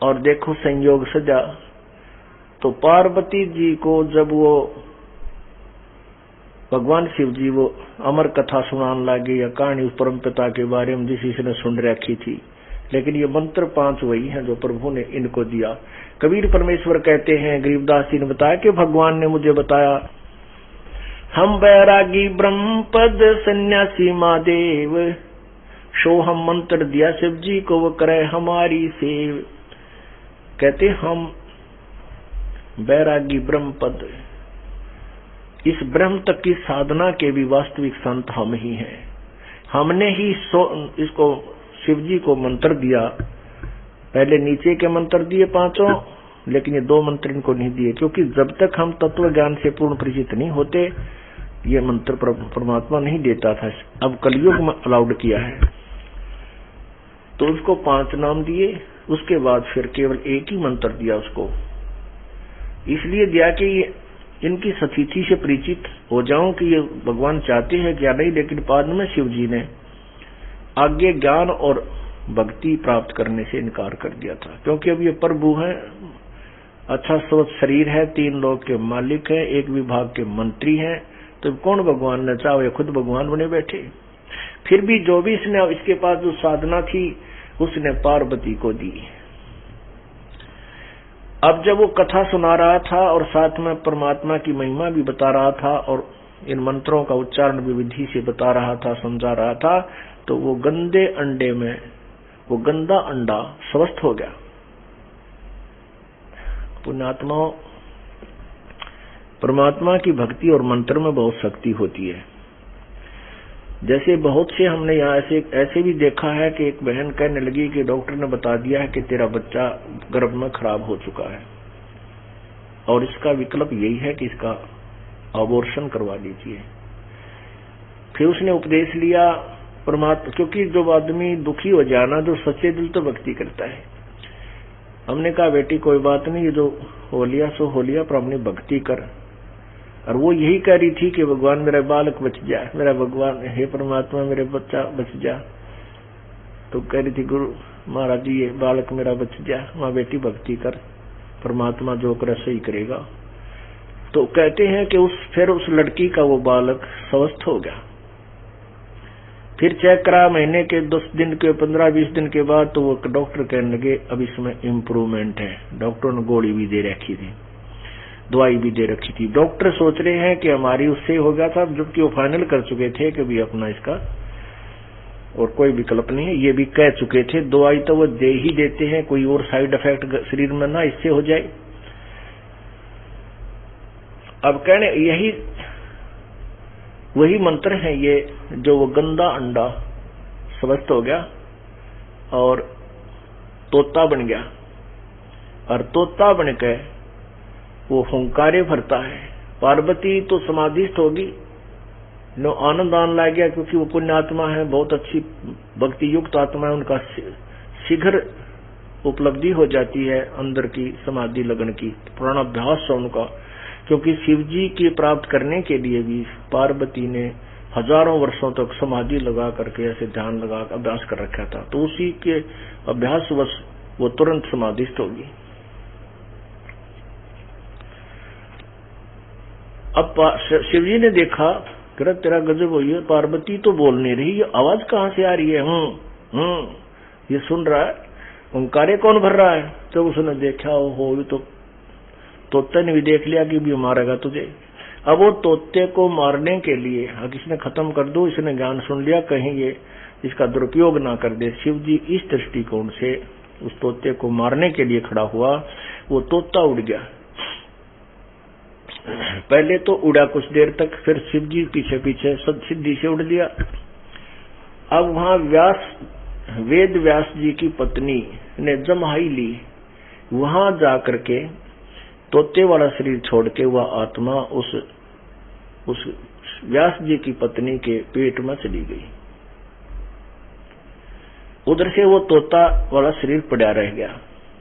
और देखो संयोग सजा, तो पार्वती जी को जब वो भगवान शिव जी वो अमर कथा सुनाने लगे या कहानी उस परम पिता के बारे में जिस इसने सुन रखी थी, लेकिन ये मंत्र 5 वही हैं जो प्रभु ने इनको दिया। कबीर परमेश्वर कहते हैं, गरीबदास जी ने बताया कि भगवान ने मुझे बताया, हम बैरागी ब्रह्मपद सन्यासी महादेव, शो हम मंत्र दिया शिव जी को वो करे हमारी सेव। कहते हम बैरागी ब्रह्मपद, इस ब्रह्म तक की साधना के भी वास्तविक संत हम ही हैं। हमने ही इसको शिव जी को मंत्र दिया। पहले नीचे के मंत्र दिए 5, लेकिन ये 2 मंत्र इनको नहीं दिए, क्योंकि जब तक हम तत्व ज्ञान से पूर्ण परिचित नहीं होते ये मंत्र परमात्मा नहीं देता था। अब कलयुग में अलाउड किया है, तो उसको 5 नाम दिए। उसके बाद फिर केवल एक ही मंत्र दिया उसको, इसलिए दिया कि इनकी सतीथि से परिचित हो जाऊं कि ये भगवान चाहते हैं क्या नहीं। लेकिन बाद में शिव जी ने आगे ज्ञान और भक्ति प्राप्त करने से इनकार कर दिया था, क्योंकि अब ये प्रभु है, अच्छा स्वस्थ शरीर है, 3 लोक के मालिक है, 1 विभाग के मंत्री हैं, तो कौन भगवान ने चाहे खुद भगवान बने बैठे। फिर भी जो भी इसके पास जो साधना थी उसने पार्वती को दी। अब जब वो कथा सुना रहा था और साथ में परमात्मा की महिमा भी बता रहा था और इन मंत्रों का उच्चारण भी विधि से बता रहा था, समझा रहा था, तो वो गंदे अंडे में वो गंदा अंडा स्वस्थ हो गया। पुण्यात्माओं, परमात्मा की भक्ति और मंत्र में बहुत शक्ति होती है। जैसे बहुत से हमने यहाँ ऐसे भी देखा है कि एक बहन कहने लगी कि डॉक्टर ने बता दिया है कि तेरा बच्चा गर्भ में खराब हो चुका है और इसका विकल्प यही है कि इसका अबॉर्शन करवा लीजिए। फिर उसने उपदेश लिया परमात्मा, क्योंकि जो आदमी दुखी हो जाना, जो सच्चे दिल तो भक्ति करता है। हमने कहा बेटी कोई बात नहीं, ये जो हो लिया सो हो लिया, पर अपनी भक्ति कर। और वो यही कह रही थी कि भगवान मेरा बालक बच जाए, मेरा भगवान, हे परमात्मा मेरे बच्चा बच जा। तो कह रही थी गुरु महाराज जी ये बालक मेरा बच जाए। माँ बेटी भक्ति कर, परमात्मा जो करे सही करेगा। तो कहते हैं कि फिर उस लड़की का वो बालक स्वस्थ हो गया। फिर चेक करा महीने के 10 दिन के 15-20 दिन के बाद, तो वो डॉक्टर कहने लगे अब इसमें इम्प्रूवमेंट है। डॉक्टर ने गोली भी दे रखी थी, दवाई भी दे रखी थी। डॉक्टर सोच रहे हैं कि हमारी उससे हो गया था, जबकि वो फाइनल कर चुके थे कि भी अपना इसका और कोई विकल्प नहीं है। ये भी कह चुके थे दवाई तो वो दे ही देते हैं, कोई और साइड इफेक्ट शरीर में ना इससे हो जाए। अब कहने यही वही मंत्र है ये, जो वो गंदा अंडा स्वस्थ हो गया और तोता बन गया। और तोता बन के वो हुंकारे भरता है। पार्वती तो समाधिस्थ होगी, नो आनंद आने लग गया, क्योंकि वो पुण्यात्मा है, बहुत अच्छी भक्ति युक्त आत्मा है। उनका शीघ्र उपलब्धि हो जाती है अंदर की समाधि लगन की, प्राणाभ्यास है उनका। क्योंकि शिव जी की प्राप्त करने के लिए भी पार्वती ने हजारों वर्षों तक समाधि लगा करके ऐसे ध्यान लगा अभ्यास कर रखा था, तो उसी के अभ्यास वश वो तुरंत समाधिस्थ होगी। अब शिव जी ने देखा कि तेरा गजब हुई है, पार्वती तो बोल नहीं रही, ये आवाज कहाँ से आ रही है? ये सुन रहा है, ओंकारे कौन भर रहा है? तो उसने देखा हो ये तो तोते ने भी देख लिया कि भी मारेगा तुझे। अब वो तोते को मारने के लिए इसने खत्म कर दो, इसने ज्ञान सुन लिया, कहीं ये इसका दुरुपयोग ना कर दे। शिव जी इस दृष्टिकोण से उस तोते को मारने के लिए खड़ा हुआ। वो तोता उड़ गया, पहले तो उड़ा कुछ देर तक, फिर शिव जी पीछे पीछे सिद्धि से उड़ लिया। अब वहां वेद व्यास जी की पत्नी ने जम्हाई ली, वहां जाकर के तोते वाला शरीर छोड़ के वह आत्मा उस व्यास जी की पत्नी के पेट में चली गई। उधर से वो तोता वाला शरीर पड़ा रह गया।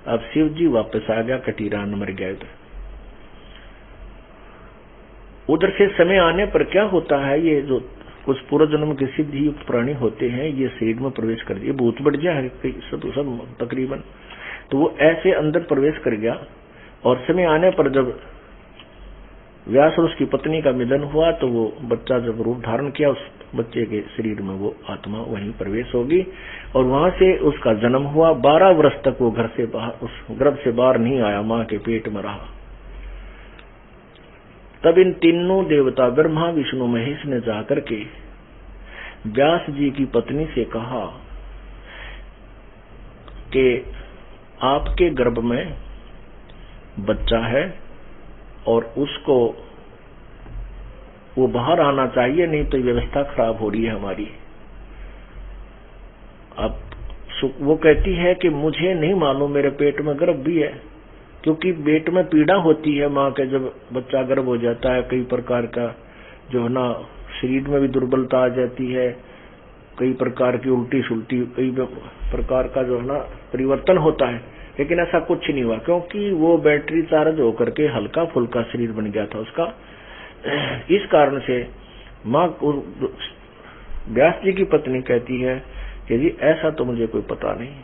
अब शिव जी वापस आ गया, कटीरा न मर गया। उधर से समय आने पर क्या होता है, ये जो कुछ पूर्व जन्म के सिद्धि युक्त प्राणी होते हैं, ये शरीर में प्रवेश कर दिए, भूत बढ़ गया है सब तकरीबन। तो वो ऐसे अंदर प्रवेश कर गया और समय आने पर जब व्यास और उसकी पत्नी का मिलन हुआ, तो वो बच्चा जब रूप धारण किया, उस बच्चे के शरीर में वो आत्मा वहीं प्रवेश होगी और वहां से उसका जन्म हुआ। 12 वर्ष तक वो घर से बाहर, उस गर्भ से बाहर नहीं आया, मां के पेट में रहा। तब इन तीनों देवता ब्रह्मा विष्णु महेश ने जाकर के व्यास जी की पत्नी से कहा कि आपके गर्भ में बच्चा है और उसको वो बाहर आना चाहिए, नहीं तो व्यवस्था खराब हो रही है हमारी। अब वो कहती है कि मुझे नहीं मालूम, मेरे पेट में गर्भ भी है, क्योंकि पेट में पीड़ा होती है माँ के जब बच्चा गर्भ हो जाता है। कई प्रकार का जो है ना शरीर में भी दुर्बलता आ जाती है, कई प्रकार की उल्टी सुल्टी, कई प्रकार का जो है ना परिवर्तन होता है। लेकिन ऐसा कुछ नहीं हुआ, क्योंकि वो बैटरी चार्ज होकर के हल्का फुल्का शरीर बन गया था उसका। इस कारण से माँ व्यास जी की पत्नी कहती है कि जी ऐसा तो मुझे कोई पता नहीं।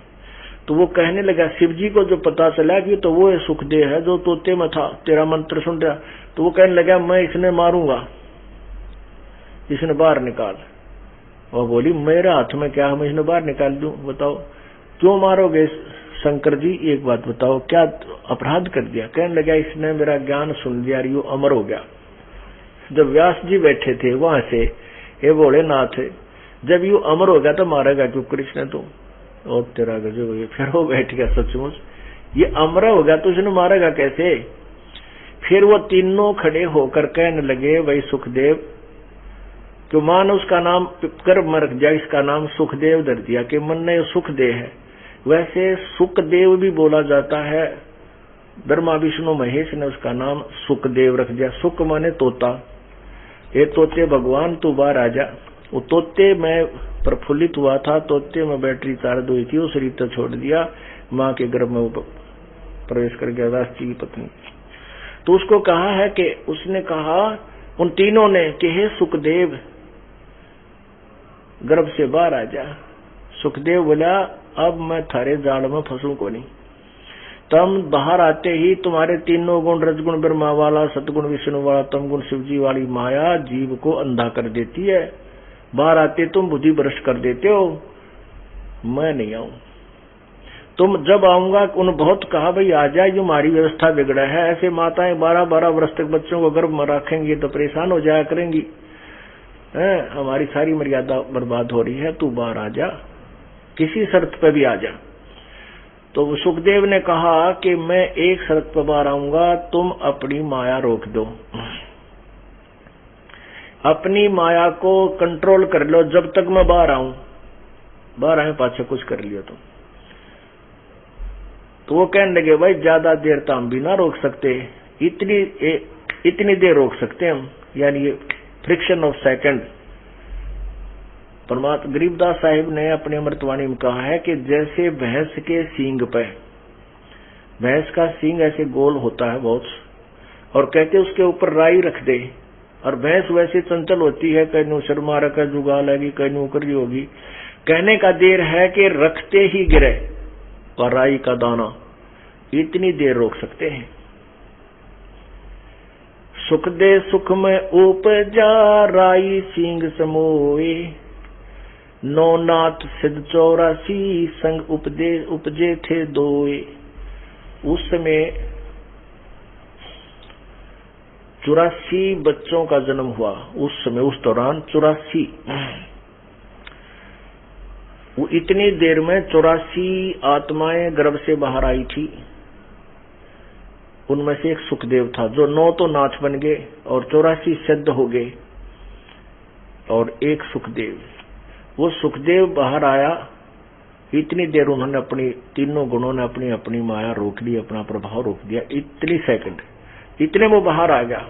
तो वो कहने लगा, शिव जी को जो पता चला कि तो वो सुखदेव है जो तोते में था, तेरा मंत्र सुन रहा, तो वो कहने लगा मैं इसने मारूंगा, इसने बाहर निकाल। और बोली मेरे हाथ में क्या है, मैं इसने बाहर निकाल दूं, बताओ क्यों मारोगे शंकर जी एक बात बताओ, क्या अपराध कर दिया? कहने लगा इसने मेरा ज्ञान सुन लिया, यू अमर हो गया। जब व्यास जी बैठे थे वहां से, ये भोलेनाथ जब यू अमर हो गया तो मारेगा क्यों कृष्ण? तो और तेरा गजब हो गया। फिर वो बैठ गया, सचमुच ये अमर हो गया तो उसने मारेगा कैसे? फिर वो तीनों खड़े होकर कहने लगे, भाई सुखदेव, क्यों मान उसका नाम कर मर गया, इसका नाम सुखदेव धर दिया कि मन ने सुखदेव है। वैसे सुखदेव भी बोला जाता है, ब्रह्मा विष्णु महेश ने उसका नाम सुखदेव रख दिया। सुख माने तोता, ये तोते भगवान तू बाहर आ जा। वो तोते में प्रफुल्लित हुआ था, तोते में बैटरी चार्ज हुई थी, उस रीत छोड़ दिया, माँ के गर्भ में वो प्रवेश कर गया व्यास जी की पत्नी। तो उसको कहा है कि उसने कहा उन तीनों ने कि हे सुखदेव गर्भ से बाहर आ जा। सुखदेव बोला अब मैं थारे जाल में फंसू को नहीं। तम बाहर आते ही तुम्हारे तीनों गुण, रजगुण ब्रह्मा वाला, सतगुण विष्णु वाला, तमगुण शिवजी वाली माया जीव को अंधा कर देती है। बाहर आते तुम बुद्धि भ्रष्ट कर देते हो, मैं नहीं आऊं। तुम जब आऊंगा उन बहुत कहा भाई आ जाए, जो हमारी व्यवस्था बिगड़ा है। ऐसे माताएं 12-12 वर्ष तक बच्चों को गर्भ में रखेंगी तो परेशान हो जाया करेंगी, हमारी सारी मर्यादा बर्बाद हो रही है, तू बाहर आ जा, किसी शर्त पे भी आ जा। तो सुखदेव ने कहा कि मैं एक शर्त पर बाहर आऊंगा, तुम अपनी माया रोक दो, अपनी माया को कंट्रोल कर लो जब तक मैं बाहर आऊं। बाहर आए पाछे कुछ कर लियो तुम। तो वो कहने लगे भाई ज्यादा देर तो हम भी ना रोक सकते, इतनी देर रोक सकते हम, यानी ये फ्रिक्शन ऑफ सेकंड। परमात्मा गरीबदास साहिब ने अपने अमृतवाणी में कहा है कि जैसे भैंस के सींग पे, भैंस का सींग ऐसे गोल होता है बहुत, और कहते उसके ऊपर राई रख दे, और भैंस वैसे चंचल होती है, कहीं नू शर्मा रखा जुगाल आएगी, कहीं नू करी होगी। कहने का देर है कि रखते ही गिरे और राई का दाना, इतनी देर रोक सकते हैं। सुख दे सुख में उपजा राई सींग समोए, नौनाथ सिद्ध 84 संग उपजे थे दोए। उस समय 84 बच्चों का जन्म हुआ। उस समय उस दौरान 84, वो इतनी देर में 84 आत्माएं गर्भ से बाहर आई थी। उनमें से एक सुखदेव था, जो 9 तो नाथ बन गए और 84 सिद्ध हो गए, और एक सुखदेव। वो सुखदेव बाहर आया, इतनी देर उन्होंने अपनी तीनों गुणों ने अपनी अपनी माया रोक ली, अपना प्रभाव रोक दिया। इतनी सेकंड, इतने वो बाहर आ गया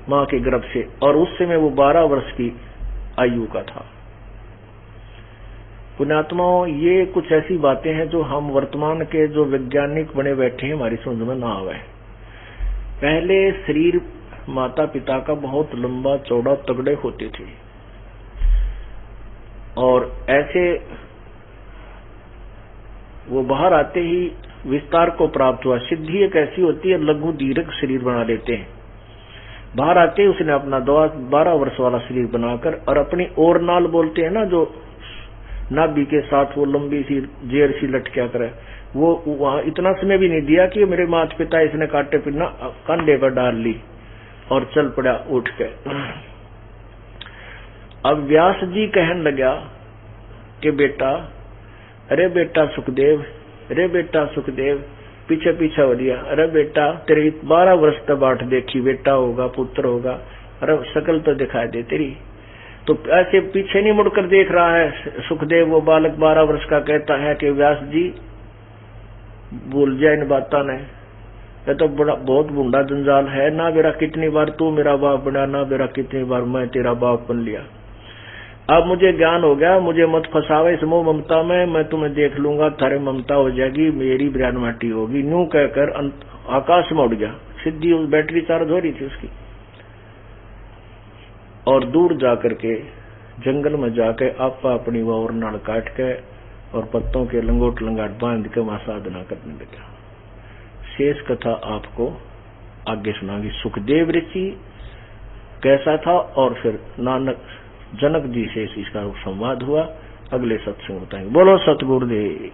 मां के गर्भ से, और उस समय वो 12 वर्ष की आयु का था। पुण्यात्माओं, ये कुछ ऐसी बातें हैं जो हम वर्तमान के जो वैज्ञानिक बने बैठे हैं हमारी समझ में ना आवे। पहले शरीर माता पिता का बहुत लंबा चौड़ा तगड़े होते थे, और ऐसे वो बाहर आते ही विस्तार को प्राप्त हुआ। सिद्धि एक ऐसी होती है, लघु दीर्घ शरीर बना लेते हैं। बाहर आते ही उसने अपना 12 वर्ष वाला शरीर बनाकर, और अपनी ओर नाल बोलते हैं ना, जो नाभि के साथ वो लंबी सी जेर सी लटकिया करे, वो वहां इतना समय भी नहीं दिया कि मेरे माता पिता इसने काटे पिना कंधे पर डाल ली और चल पड़ा उठ के। अब व्यास जी कहने लगा कि बेटा, अरे बेटा सुखदेव, अरे बेटा सुखदेव, पीछे पीछे हो लिया। अरे बेटा तेरी 12 वर्ष तक बाट देखी, बेटा होगा पुत्र होगा, अरे शकल तो दिखाई दे तेरी। तो ऐसे पीछे नहीं मुड़कर देख रहा है सुखदेव। वो बालक 12 वर्ष का कहता है कि व्यास जी भूल जाए इन बातों ने, ये तो बड़ा बहुत बूढ़ा जंजाल है ना। मेरा कितनी बार तू मेरा बाप बना, ना मेरा कितनी बार मैं तेरा बाप बन लिया। अब मुझे ज्ञान हो गया, मुझे मत फंसावे इस मोह ममता में, मैं तुम्हें देख लूंगा, थारे ममता हो जाएगी, मेरी ब्रांड माटी होगी। न्यू कहकर आकाश में उड़ गया। सिद्धि उस बैटरी चार्ज हो रही थी उसकी, और दूर जाकर के जंगल में जाके आपा अपनी वावर नाड़ काट के और पत्तों के लंगोट लंगाट बांध के वहां साधना करने लगा। शेष कथा आपको आगे सुनागी। सुखदेव ऋषि कैसा था, और फिर नानक जनक जी से इसका संवाद हुआ। अगले सत्संग बताएंगे। बोलो सतगुरुदेव।